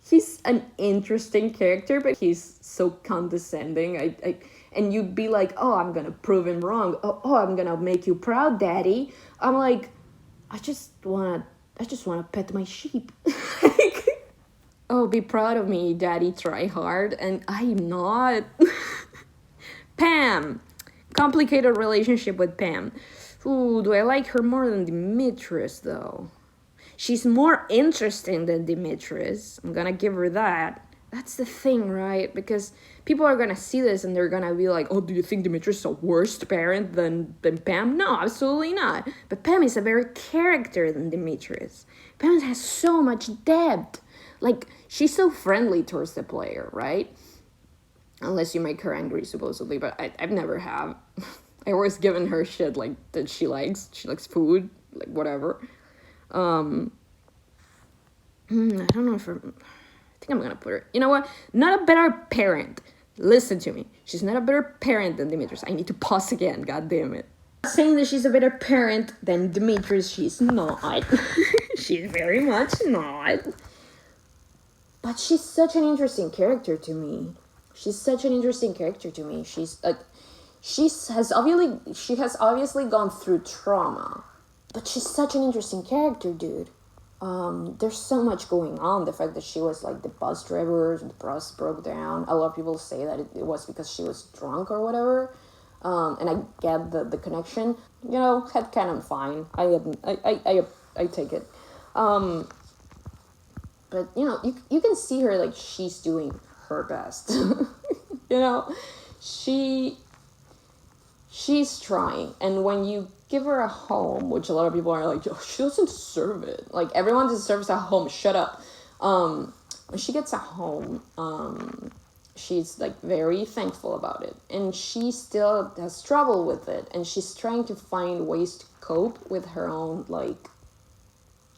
He's an interesting character, but he's so condescending. And you'd be like, oh, I'm gonna prove him wrong. Oh, I'm gonna make you proud, daddy. I'm like, I just wanna pet my sheep. Oh, be proud of me, daddy, try hard. And I'm not. Pam. Complicated relationship with Pam. Ooh, do I like her more than Demetrius, though? She's more interesting than Demetrius. I'm gonna give her that. That's the thing, right? Because people are gonna see this and they're gonna be like, oh, do you think Demetrius is a worse parent than Pam? No, absolutely not. But Pam is a better character than Demetrius. Pam has so much depth. Like, she's so friendly towards the player, right? Unless you make her angry, supposedly, but I've never have. I always given her shit, like, that she likes. She likes food, like, whatever. I don't know if I think I'm gonna put her. You know what? Not a better parent. Listen to me. She's not a better parent than Demetrius. I need to pause again. God damn it. I'm saying that she's a better parent than Demetrius. She's not. She's very much not. But she's such an interesting character to me. She's like, she has obviously gone through trauma, but she's such an interesting character, dude. There's so much going on. The fact that she was like the bus driver, the bus broke down. A lot of people say that it was because she was drunk or whatever. And I get the connection. You know, headcanon fine. I take it. But you know, you can see her like she's doing her best. You know, she's trying, and when you give her a home, which a lot of people are like, oh, she doesn't deserve it. Like, everyone deserves a home. Shut up. When she gets a home, she's like very thankful about it, and she still has trouble with it, and she's trying to find ways to cope with her own, like,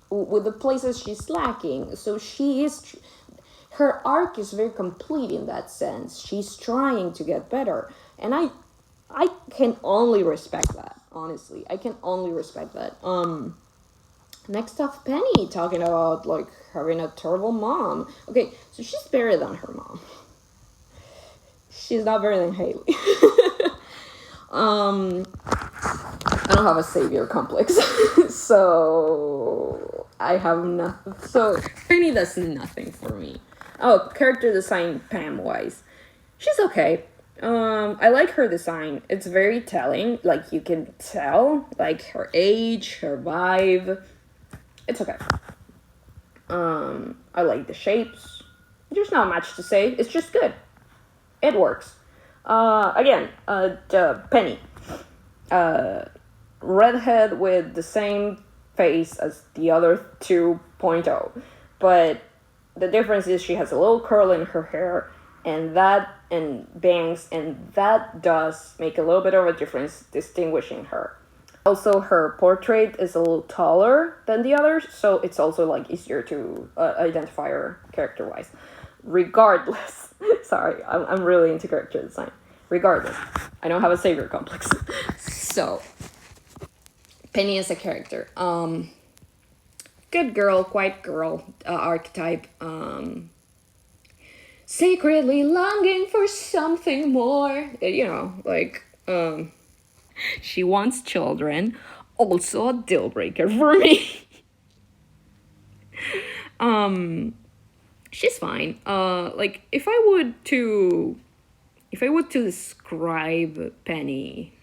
with the places she's lacking. So her arc is very complete in that sense. She's trying to get better, and I can only respect that, honestly. I can only respect that. Next up, Penny, talking about, like, having a terrible mom. Okay, so she's better than her mom. She's not better than Haley. I don't have a savior complex. So I have nothing. So Penny does nothing for me. Oh, character design Pam-wise. She's okay. I like her design. It's very telling. Like, you can tell, like, her age, her vibe. It's okay. I like the shapes. There's not much to say. It's just good. It works. Again, Penny. Redhead with the same face as the other 2.0. But the difference is she has a little curl in her hair, and bangs, and that does make a little bit of a difference distinguishing her. Also, her portrait is a little taller than the others, so it's also, like, easier to identify her character-wise. Regardless, sorry, I'm really into character design. Regardless, I don't have a savior complex. So, Penny is a character. Good girl, quiet girl archetype. Secretly longing for something more. You know, like, she wants children. Also a deal breaker for me. She's fine. Like, if I would to describe Penny,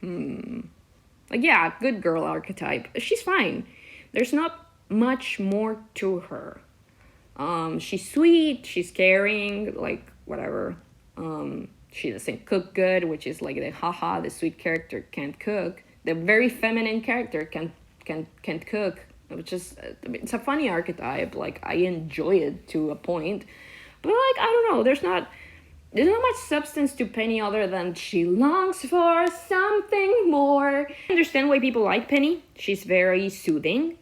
like, yeah, good girl archetype. She's fine. There's not much more to her. She's sweet, she's caring, like, whatever. She doesn't cook good, which is like the sweet character can't cook. The very feminine character can't cook, which is, it's a funny archetype. Like, I enjoy it to a point, but, like, I don't know, there's not much substance to Penny other than she longs for something more. I understand why people like Penny. She's very soothing.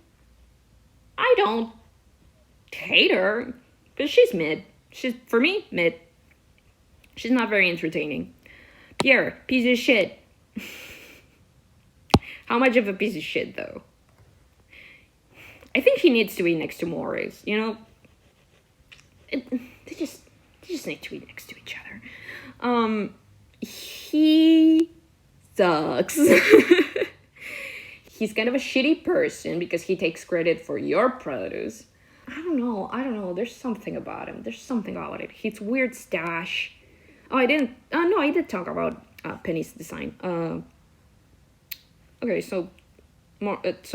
I don't hate her, but she's mid. She's, for me, mid. She's not very entertaining. Pierre, piece of shit. How much of a piece of shit, though? I think he needs to be next to Morris, you know? They just need to be next to each other. He sucks. He's kind of a shitty person because he takes credit for your produce. I don't know. There's something about him. There's something about it. His weird stash. Oh, I did talk about Penny's design. Okay, so what's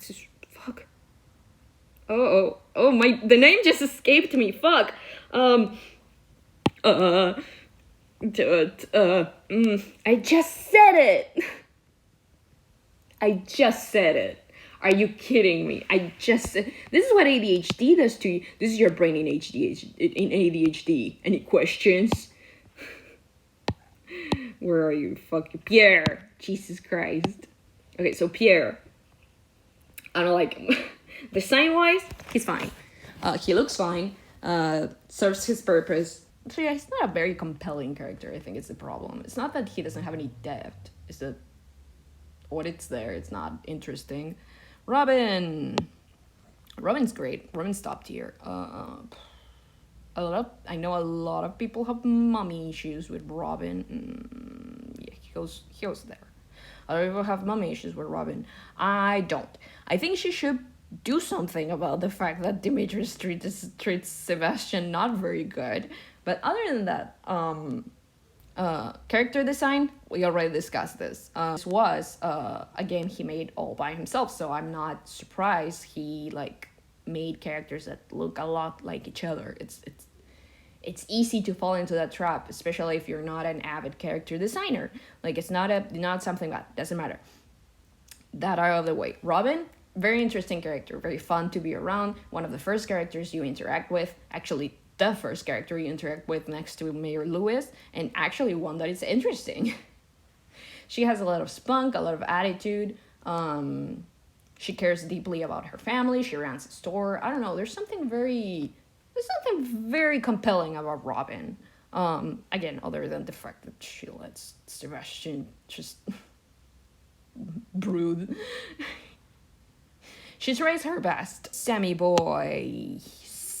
his fuck? The name just escaped me. Fuck. I just said it. Are you kidding me? This is what ADHD does to you. This is your brain in ADHD. Any questions? Where are you? Fuck you. Pierre. Jesus Christ. Okay, so Pierre. I don't like him. Design-wise, he's fine. He looks fine. Serves his purpose. So yeah, he's not a very compelling character, I think it's the problem. It's not that he doesn't have any depth. It's that what it's there, it's not interesting. Robin's great. Robin's top tier. I know a lot of people have mommy issues with Robin. Yeah, he goes there. Other people have mommy issues with Robin. I don't. I think she should do something about the fact that Demetrius treats Sebastian not very good. But other than that, character design, we already discussed this. This was a game he made all by himself, so I'm not surprised he made characters that look a lot like each other. It's easy to fall into that trap, especially if you're not an avid character designer. It's not something that doesn't matter. That out of the way. Robin, very interesting character, very fun to be around. One of the first characters you interact with, actually the first character you interact with next to Mayor Lewis, and actually one that is interesting. She has a lot of spunk, a lot of attitude. She cares deeply about her family. She runs a store. I don't know. There's something very compelling about Robin. Again, other than the fact that she lets Sebastian just brood. She tries her best. Sammy boy.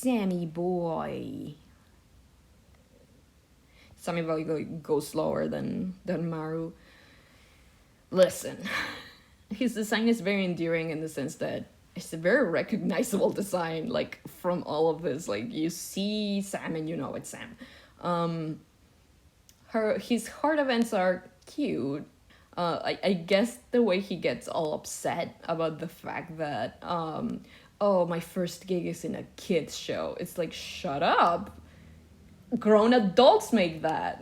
Sammy boy goes slower than Maru. Listen, his design is very endearing in the sense that it's a very recognizable design, from all of this. You see Sam and you know it's Sam. His heart events are cute. I guess the way he gets all upset about the fact that my first gig is in a kids show. It's shut up. Grown adults make that.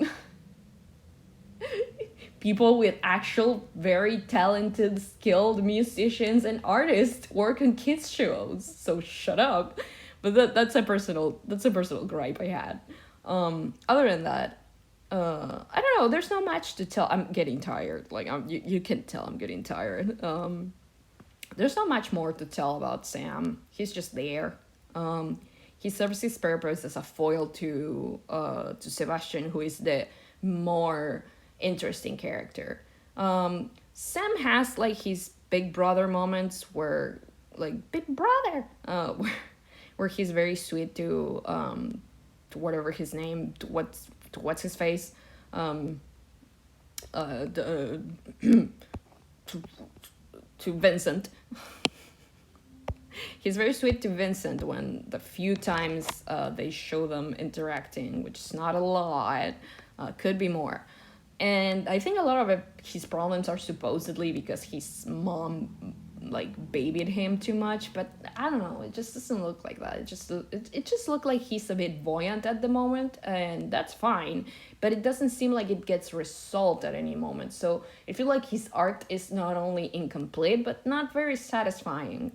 People with actual very talented, skilled musicians and artists work on kids shows. So shut up. But that's a personal gripe I had. Other than that, I don't know. There's not much to tell. I'm getting tired. You can tell I'm getting tired. There's not much more to tell about Sam. He's just there. He serves his purpose as a foil to Sebastian, who is the more interesting character. Sam has his big brother moments where big brother, where he's very sweet to whatever his name, to what's his face, to Vincent. He's very sweet to Vincent when the few times they show them interacting, which is not a lot, could be more. And I think a lot of his problems are supposedly because his mom babied him too much, but I don't know, it just doesn't look like that. It just looked like he's a bit buoyant at the moment, and that's fine, but it doesn't seem like it gets resolved at any moment. So I feel like his art is not only incomplete but not very satisfying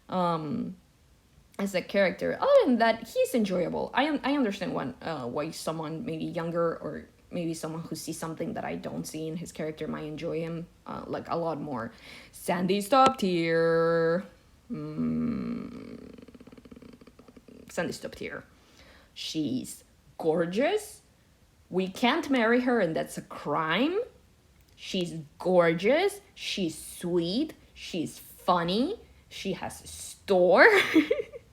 as a character. Other than that, he's enjoyable. I understand why someone maybe younger or maybe someone who sees something that I don't see in his character might enjoy him a lot more. Sandy's top tier. Sandy's top tier. She's gorgeous. We can't marry her, and that's a crime. She's gorgeous. She's sweet. She's funny. She has a store.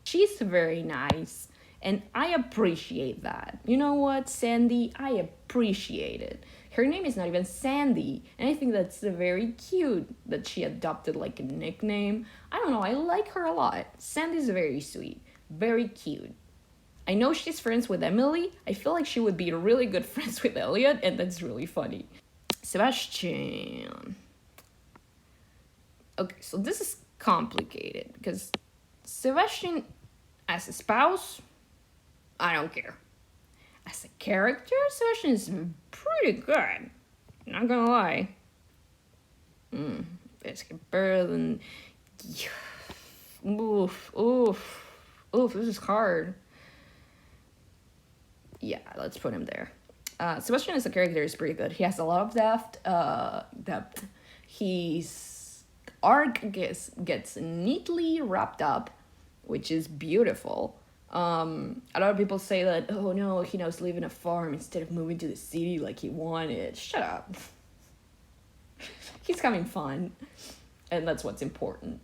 She's very nice. And I appreciate that. You know what, Sandy? I appreciate it. Her name is not even Sandy. And I think that's very cute that she adopted a nickname. I don't know, I like her a lot. Sandy's very sweet. Very cute. I know she's friends with Emily. I feel like she would be really good friends with Elliot, and that's really funny. Sebastian. Okay, so this is complicated because Sebastian as a spouse, I don't care. As a character, Sebastian is pretty good. Not gonna lie. It's better than. Oof, this is hard. Yeah, let's put him there. Sebastian as a character is pretty good. He has a lot of depth. His arc gets neatly wrapped up, which is beautiful. A lot of people say that, oh no, he knows live in a farm instead of moving to the city like he wanted. Shut up. He's having fun, and that's what's important.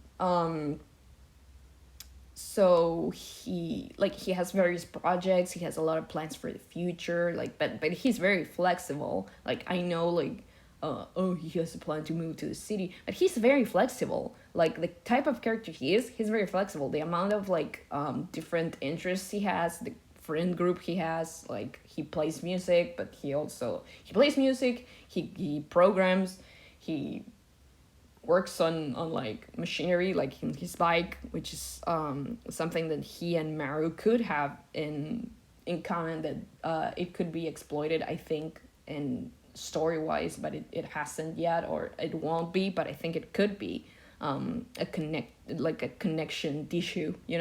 So he has various projects. He has a lot of plans for the future. But he's very flexible. I know he has a plan to move to the city, but he's very flexible. The type of character he is, he's very flexible. The amount of different interests he has, the friend group he has, he plays music, but he plays music. He programs. He works on machinery, in his bike, which is something that he and Maru could have in common, that it could be exploited, I think, in story-wise, but it hasn't yet, or it won't be, but I think it could be a connection issue, he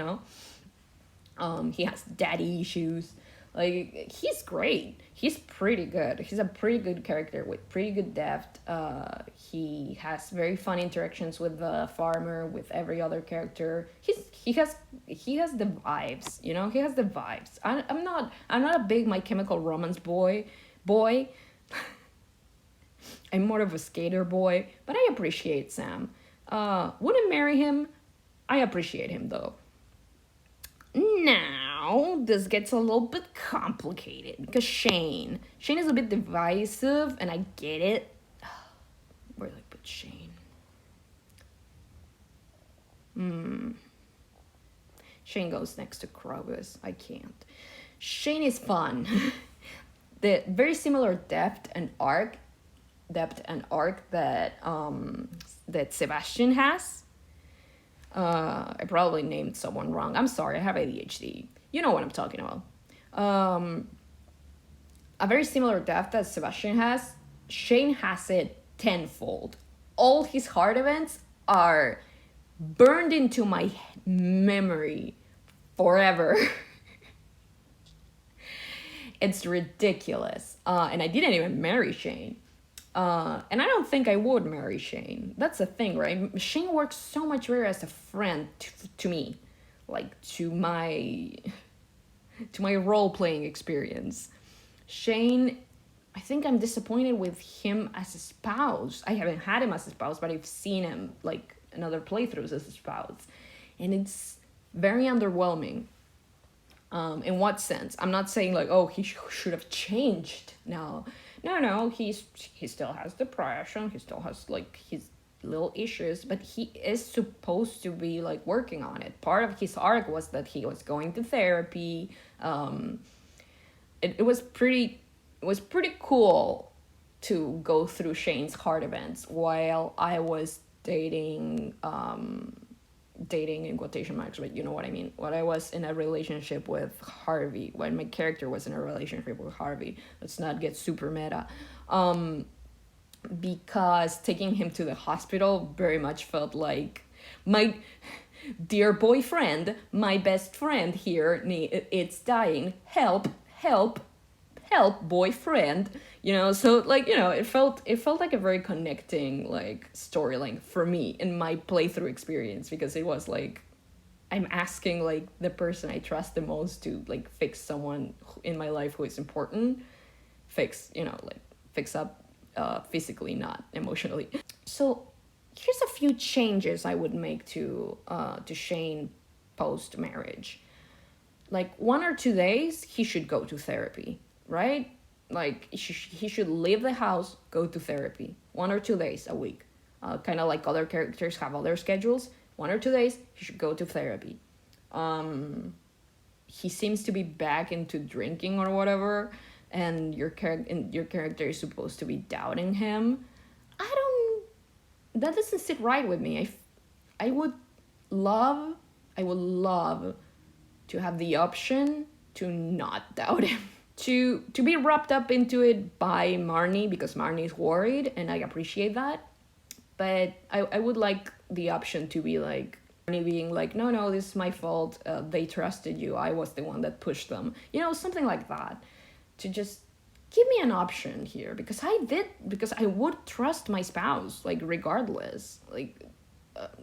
has daddy issues. He's great. He's pretty good. He's a pretty good character with pretty good depth. He has very fun interactions with the farmer, with every other character. He has the vibes, He has the vibes. I'm not a big My Chemical Romance boy. I'm more of a skater boy, but I appreciate Sam. Wouldn't marry him. I appreciate him though. Now, this gets a little bit complicated because Shane is a bit divisive, and I get it. Where do I put Shane? Shane goes next to Krogus. I can't. Shane is fun. The very similar depth and arc that Sebastian has. I probably named someone wrong. I'm sorry, I have ADHD. You know what I'm talking about. A very similar depth that Sebastian has. Shane has it tenfold. All his hard events are burned into my memory forever. It's ridiculous. And I didn't even marry Shane. And I don't think I would marry Shane. That's the thing, right? Shane works so much better as a friend to me, to my role-playing experience. Shane, I think I'm disappointed with him as a spouse. I haven't had him as a spouse, but I've seen him in other playthroughs as a spouse, and it's very underwhelming. In what sense? I'm not saying he should have changed. No, he still has depression. He still has his little issues, but he is supposed to be working on it. Part of his arc was that he was going to therapy. It was pretty cool to go through Shane's hard events while I was dating in quotation marks, but you know what I mean. When I was in a relationship with Harvey, when my character was in a relationship with Harvey, let's not get super meta. Because taking him to the hospital very much felt like my dear boyfriend, my best friend here, it's dying. Help, boyfriend. So it felt like a very connecting storyline for me in my playthrough experience, because it was I'm asking the person I trust the most to fix someone in my life who is important, fix up physically, not emotionally. So here's a few changes I would make to Shane post marriage. 1 or 2 days he should go to therapy, right? He should leave the house, go to therapy 1 or 2 days a week. Kind of like other characters have other schedules. 1 or 2 days, he should go to therapy. He seems to be back into drinking or whatever, and your character is supposed to be doubting him. That doesn't sit right with me. I I would love to have the option to not doubt him. To be wrapped up into it by Marnie, because Marnie is worried, and I appreciate that. But I would like the option to be like, Marnie being like, no, this is my fault. They trusted you. I was the one that pushed them. You know, something like that. To just give me an option here, because I would trust my spouse, like, regardless. Like,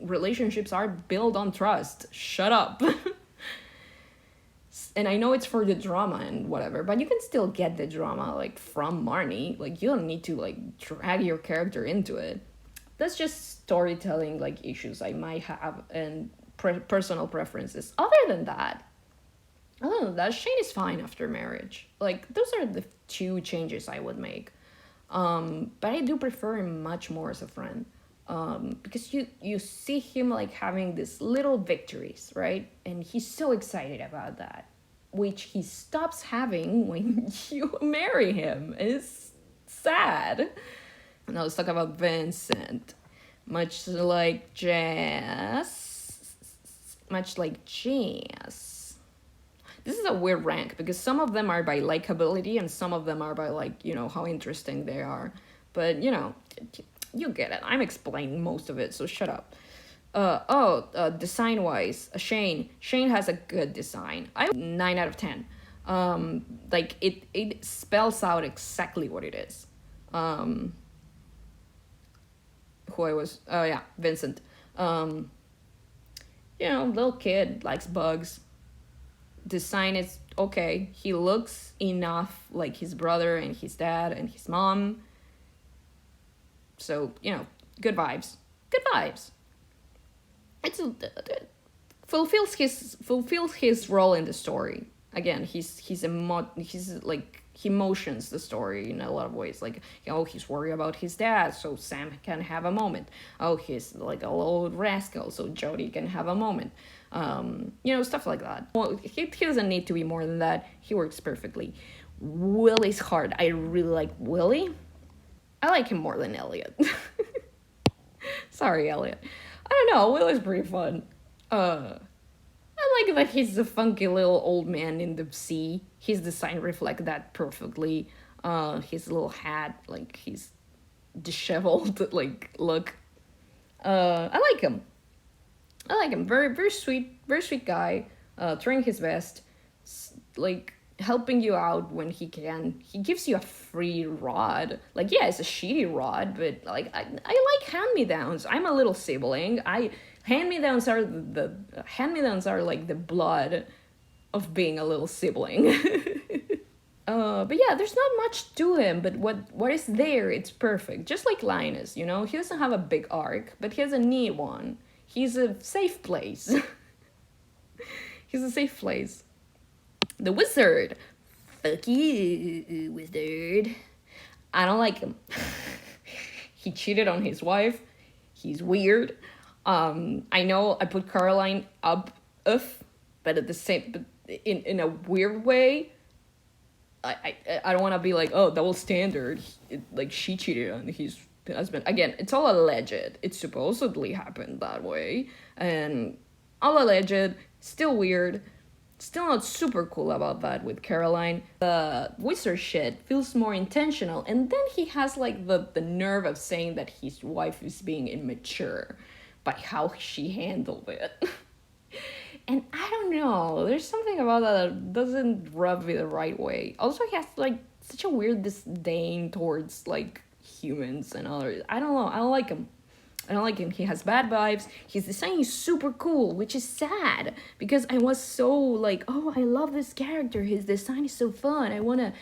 relationships are built on trust. Shut up. And I know it's for the drama and whatever, but you can still get the drama, like, from Marnie. Like, you don't need to, like, drag your character into it. That's just storytelling, like, issues I might have, and personal preferences. Other than that, Shane is fine after marriage. Like, those are the two changes I would make. But I do prefer him much more as a friend. Because you see him, like, having these little victories, right? And he's so excited about that, which he stops having when you marry him. It's sad. Now let's talk about Vincent. Much like Jess. This is a weird rank, because some of them are by likability and some of them are by, like, you know, how interesting they are. But, you know, you get it. I'm explaining most of it, so shut up. Design-wise, Shane has a good design. 9 out of 10. Like, it spells out exactly what it is. Vincent. You know, little kid, likes bugs. Design is okay. He looks enough like his brother and his dad and his mom. So, you know, good vibes. It's fulfills his role in the story. Again, he motions the story in a lot of ways. Like, you know, he's worried about his dad, so Sam can have a moment. Oh, he's like a little rascal, so Jody can have a moment. You know, stuff like that. Well, he doesn't need to be more than that. He works perfectly. Willie's hard. I really like Willie. I like him more than Elliot. Sorry, Elliot. I don't know. Willie's pretty fun. I like that he's a funky little old man in the sea. His design reflects that perfectly. His little hat, like, he's disheveled, like, look. I like him. Very, very sweet guy. Trying his best. Like, helping you out when he can. He gives you a free rod. Like, yeah, it's a shitty rod, but, like, I like hand-me-downs. I'm a little sibling. Hand-me-downs are like the blood of being a little sibling. But yeah, there's not much to him, but what is there, it's perfect. Just like Linus, you know? He doesn't have a big arc, but he has a neat one. He's a safe place. He's a safe place. The wizard. Fuck you, wizard. I don't like him. He cheated on his wife. He's weird. I know I put Caroline but at the same, but in a weird way. I don't want to be like, oh, double standard. Like, she cheated on his husband. Again, it's all alleged. It supposedly happened that way, and all alleged. Still weird. Still not super cool about that with Caroline. The wizard shit feels more intentional, and then he has, like, the nerve of saying that his wife is being immature by how she handled it. And I don't know, there's something about that doesn't rub me the right way. Also, he has, like, such a weird disdain towards, like, humans and others. I don't know, I don't like him. He has bad vibes. His design is super cool, which is sad, because I was so like, oh, I love this character. His design is so fun. I wanna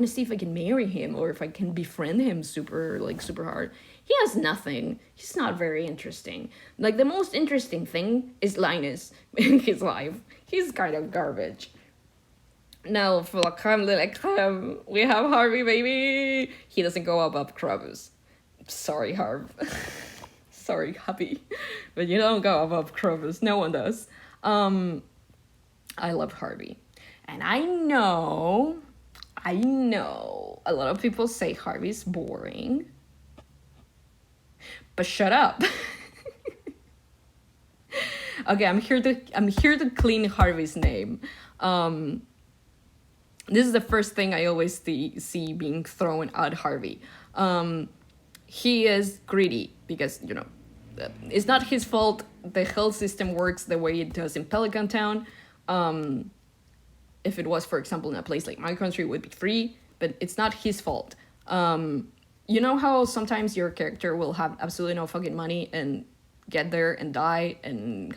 see if I can marry him or if I can befriend him super hard. He has nothing. He's not very interesting. Like, the most interesting thing is Linus in his life. He's kind of garbage. Now, for la creme de la creme, we have Harvey, baby. He doesn't go above Krabus. Sorry, Harv. Sorry, Happy, but you don't go above Krabus. No one does. I love Harvey, and I know, a lot of people say Harvey's boring, but shut up. Okay, I'm here to clean Harvey's name. This is the first thing I always see being thrown at Harvey. He is greedy because, it's not his fault the health system works the way it does in Pelican Town. If it was, for example, in a place like my country, it would be free, but it's not his fault. You know how sometimes your character will have absolutely no fucking money and get there and die, and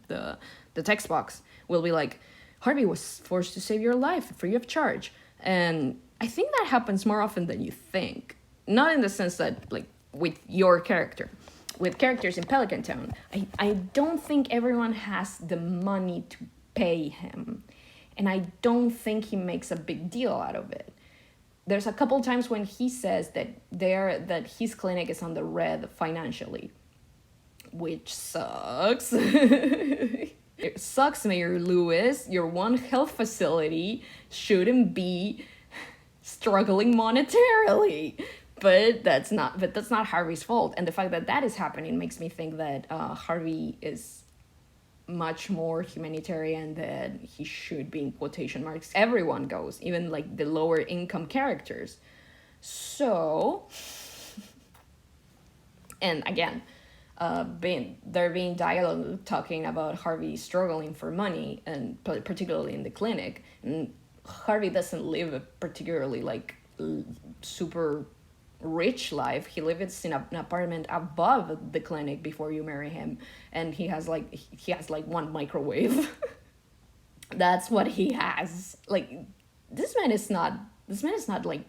the text box will be like, Harvey was forced to save your life free of charge. And I think that happens more often than you think. Not in the sense that, like, with your character. With characters in Pelican Town, I don't think everyone has the money to pay him. And I don't think he makes a big deal out of it. There's a couple times when he says that his clinic is on the red financially, which sucks. It sucks, Mayor Lewis. Your one health facility shouldn't be struggling monetarily. But that's not Harvey's fault. And the fact that is happening makes me think that Harvey is much more humanitarian than he should be, in quotation marks. Everyone goes, even like the lower income characters. So, and again, there being dialogue talking about Harvey struggling for money, and particularly in the clinic. And Harvey doesn't live a particularly like super rich life. He lives in an apartment above the clinic before you marry him, and he has like one microwave. That's what he has. Like, this man is not like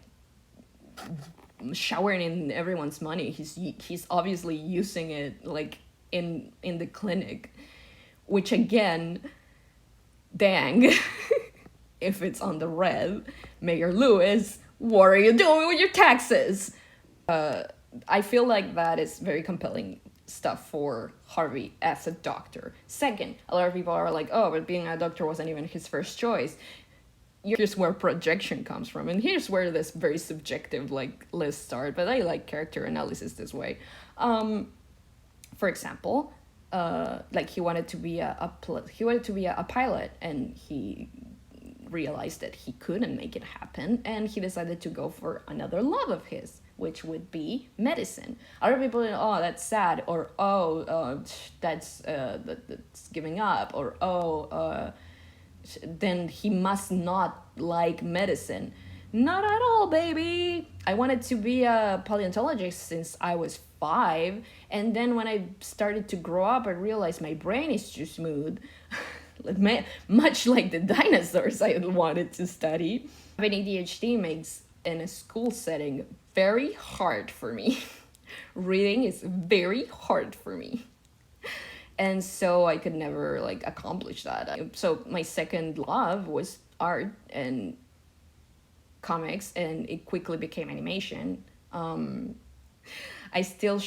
showering in everyone's money. He's obviously using it like in the clinic, which again, dang. If it's on the red, Mayor Lewis, what are you doing with your taxes? I feel like that is very compelling stuff for Harvey as a doctor. Second, a lot of people are like, oh, but being a doctor wasn't even his first choice. Here's where projection comes from, and here's where this very subjective like list start. But I like character analysis this way. For example, like he wanted to be a pilot, and he realized that he couldn't make it happen, and he decided to go for another love of his, which would be medicine. Other people, oh, that's sad, or that's giving up, or then he must not like medicine. Not at all, baby. I wanted to be a paleontologist since I was 5, and then when I started to grow up, I realized my brain is too smooth. Much like the dinosaurs I wanted to study. Having ADHD makes, in a school setting, very hard for me. Reading is very hard for me. And so I could never like accomplish that. So my second love was art and comics, and it quickly became animation. I still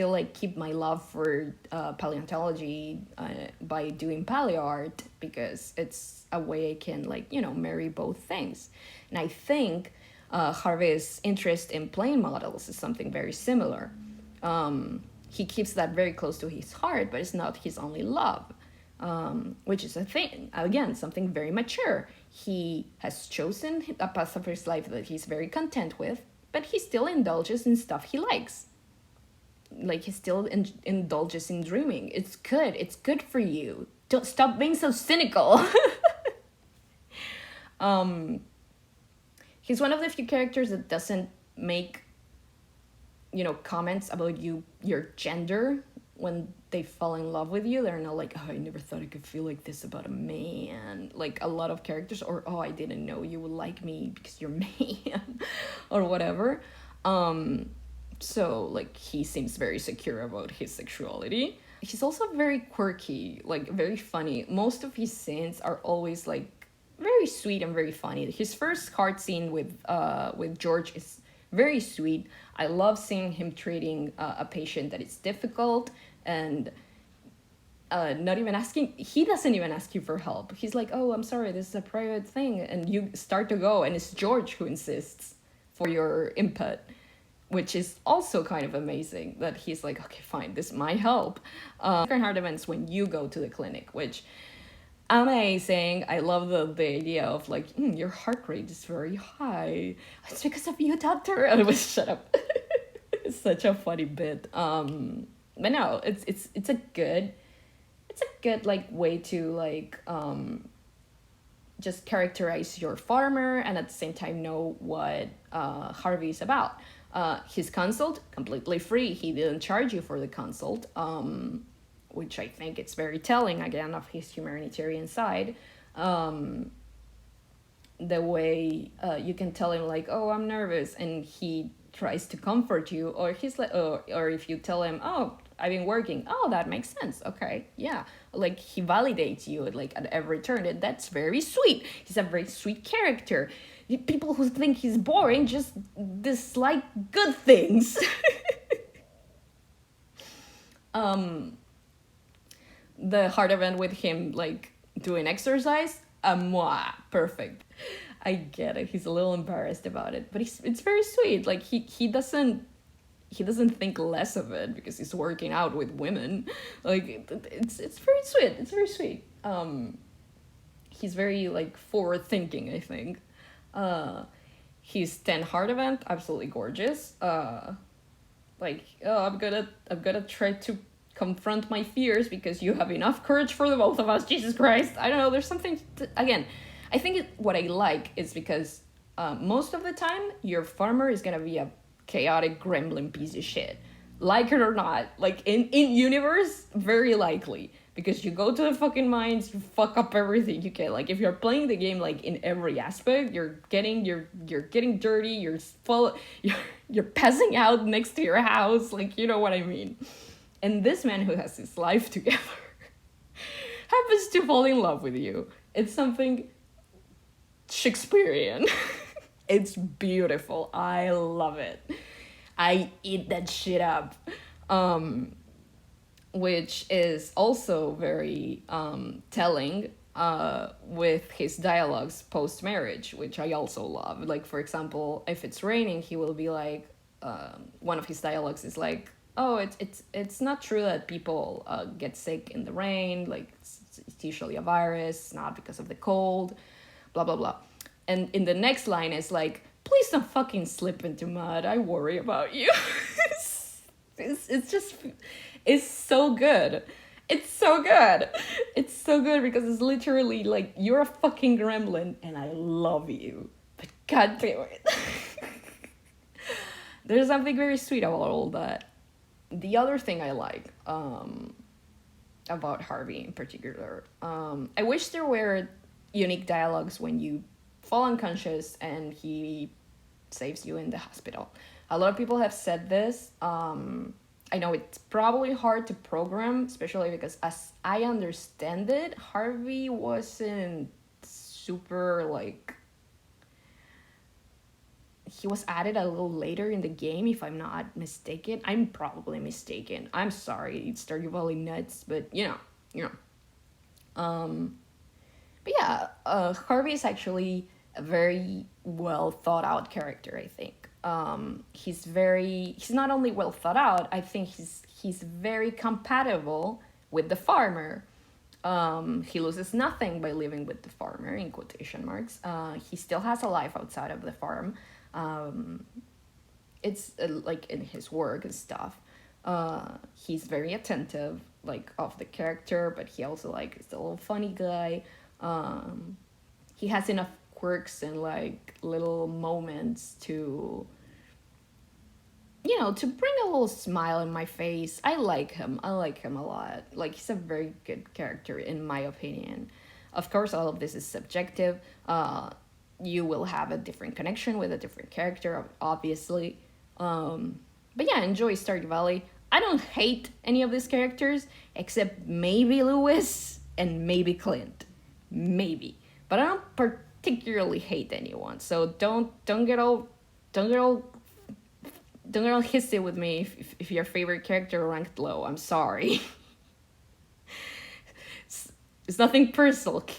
like keep my love for paleontology by doing paleo art, because it's a way I can like, marry both things. And I think Harvey's interest in plane models is something very similar. He keeps that very close to his heart, but it's not his only love, which is a thing, again, something very mature. He has chosen a path of his life that he's very content with, but he still indulges in stuff he likes. Like, he still indulges in dreaming. It's good for you. Don't stop being so cynical. He's one of the few characters that doesn't make, comments about your gender when they fall in love with you. They're not like, oh, I never thought I could feel like this about a man. Like a lot of characters, or, oh, I didn't know you would like me because you're a man, or whatever. So, like, he seems very secure about his sexuality. He's also very quirky, like, very funny. Most of his scenes are always, like, very sweet and very funny. His first heart scene with George is very sweet. I love seeing him treating a patient that is difficult and he doesn't even ask you for help. He's like, oh, I'm sorry, this is a private thing. And you start to go, and it's George who insists for your input. which is also kind of amazing that he's like, okay, fine, this might help. Different heart events when you go to the clinic, which amazing. I love the idea of like, your heart rate is very high. It's because of you, doctor. I was shut up. It's such a funny bit. But no, it's a good like way to like just characterize your farmer and at the same time know what Harvey is about. His consult, completely free. He didn't charge you for the consult, which I think it's very telling, again, of his humanitarian side. The way you can tell him, like, oh, I'm nervous, and he tries to comfort you, or he's like, or if you tell him, oh, I've been working, oh, that makes sense, okay, yeah. Like, he validates you, like, at every turn, and that's very sweet. He's a very sweet character. People who think he's boring just dislike good things. The heart event with him, like, doing exercise, perfect. I get it. He's a little embarrassed about it, but it's very sweet. Like, he doesn't think less of it because he's working out with women. Like, it's very sweet. It's very sweet. He's very, like, forward thinking, I think. His 10 heart event, absolutely gorgeous. Like, oh, I'm gonna try to confront my fears because you have enough courage for the both of us. Jesus Christ. I don't know. There's something again. I think what I like is because most of the time your farmer is gonna be a chaotic gremlin piece of shit, like it or not. Like in universe, very likely. Because you go to the fucking mines, you fuck up everything you can. Like, if you're playing the game, like, in every aspect, you're getting dirty, you're passing out next to your house, like, you know what I mean. And this man who has his life together happens to fall in love with you. It's something Shakespearean. It's beautiful. I love it. I eat that shit up. Which is also very telling with his dialogues post-marriage, which I also love. Like, for example, if it's raining, he will be like, one of his dialogues is like, oh, it's not true that people get sick in the rain, like, it's usually a virus, not because of the cold, blah, blah, blah. And in the next line is like, please don't fucking slip into mud, I worry about you. It's so good. It's so good. It's so good because it's literally like, you're a fucking gremlin and I love you. But god damn it. There's something very sweet about all that. The other thing I like about Harvey in particular, I wish there were unique dialogues when you fall unconscious and he saves you in the hospital. A lot of people have said this. I know it's probably hard to program, especially because as I understand it, Harvey wasn't super, like, he was added a little later in the game, if I'm not mistaken. I'm probably mistaken. I'm sorry, it's Stardew Valley nuts, but you know. But yeah, Harvey is actually a very well thought out character, I think. He's not only well thought out, I think he's very compatible with the farmer. He loses nothing by living with the farmer, in quotation marks. He still has a life outside of the farm. It's like in his work and stuff. He's very attentive, like, of the character, but he also, like, is a little funny guy. He has enough quirks and, like, little moments to, to bring a little smile in my face. I like him a lot. Like, he's a very good character in my opinion. Of course, all of this is subjective. You will have a different connection with a different character, obviously. But yeah, enjoy Stardew Valley. I don't hate any of these characters except maybe Lewis and maybe Clint. Maybe. But I don't particularly hate anyone. So don't get all hissy with me if your favorite character ranked low. I'm sorry. It's nothing personal, kid.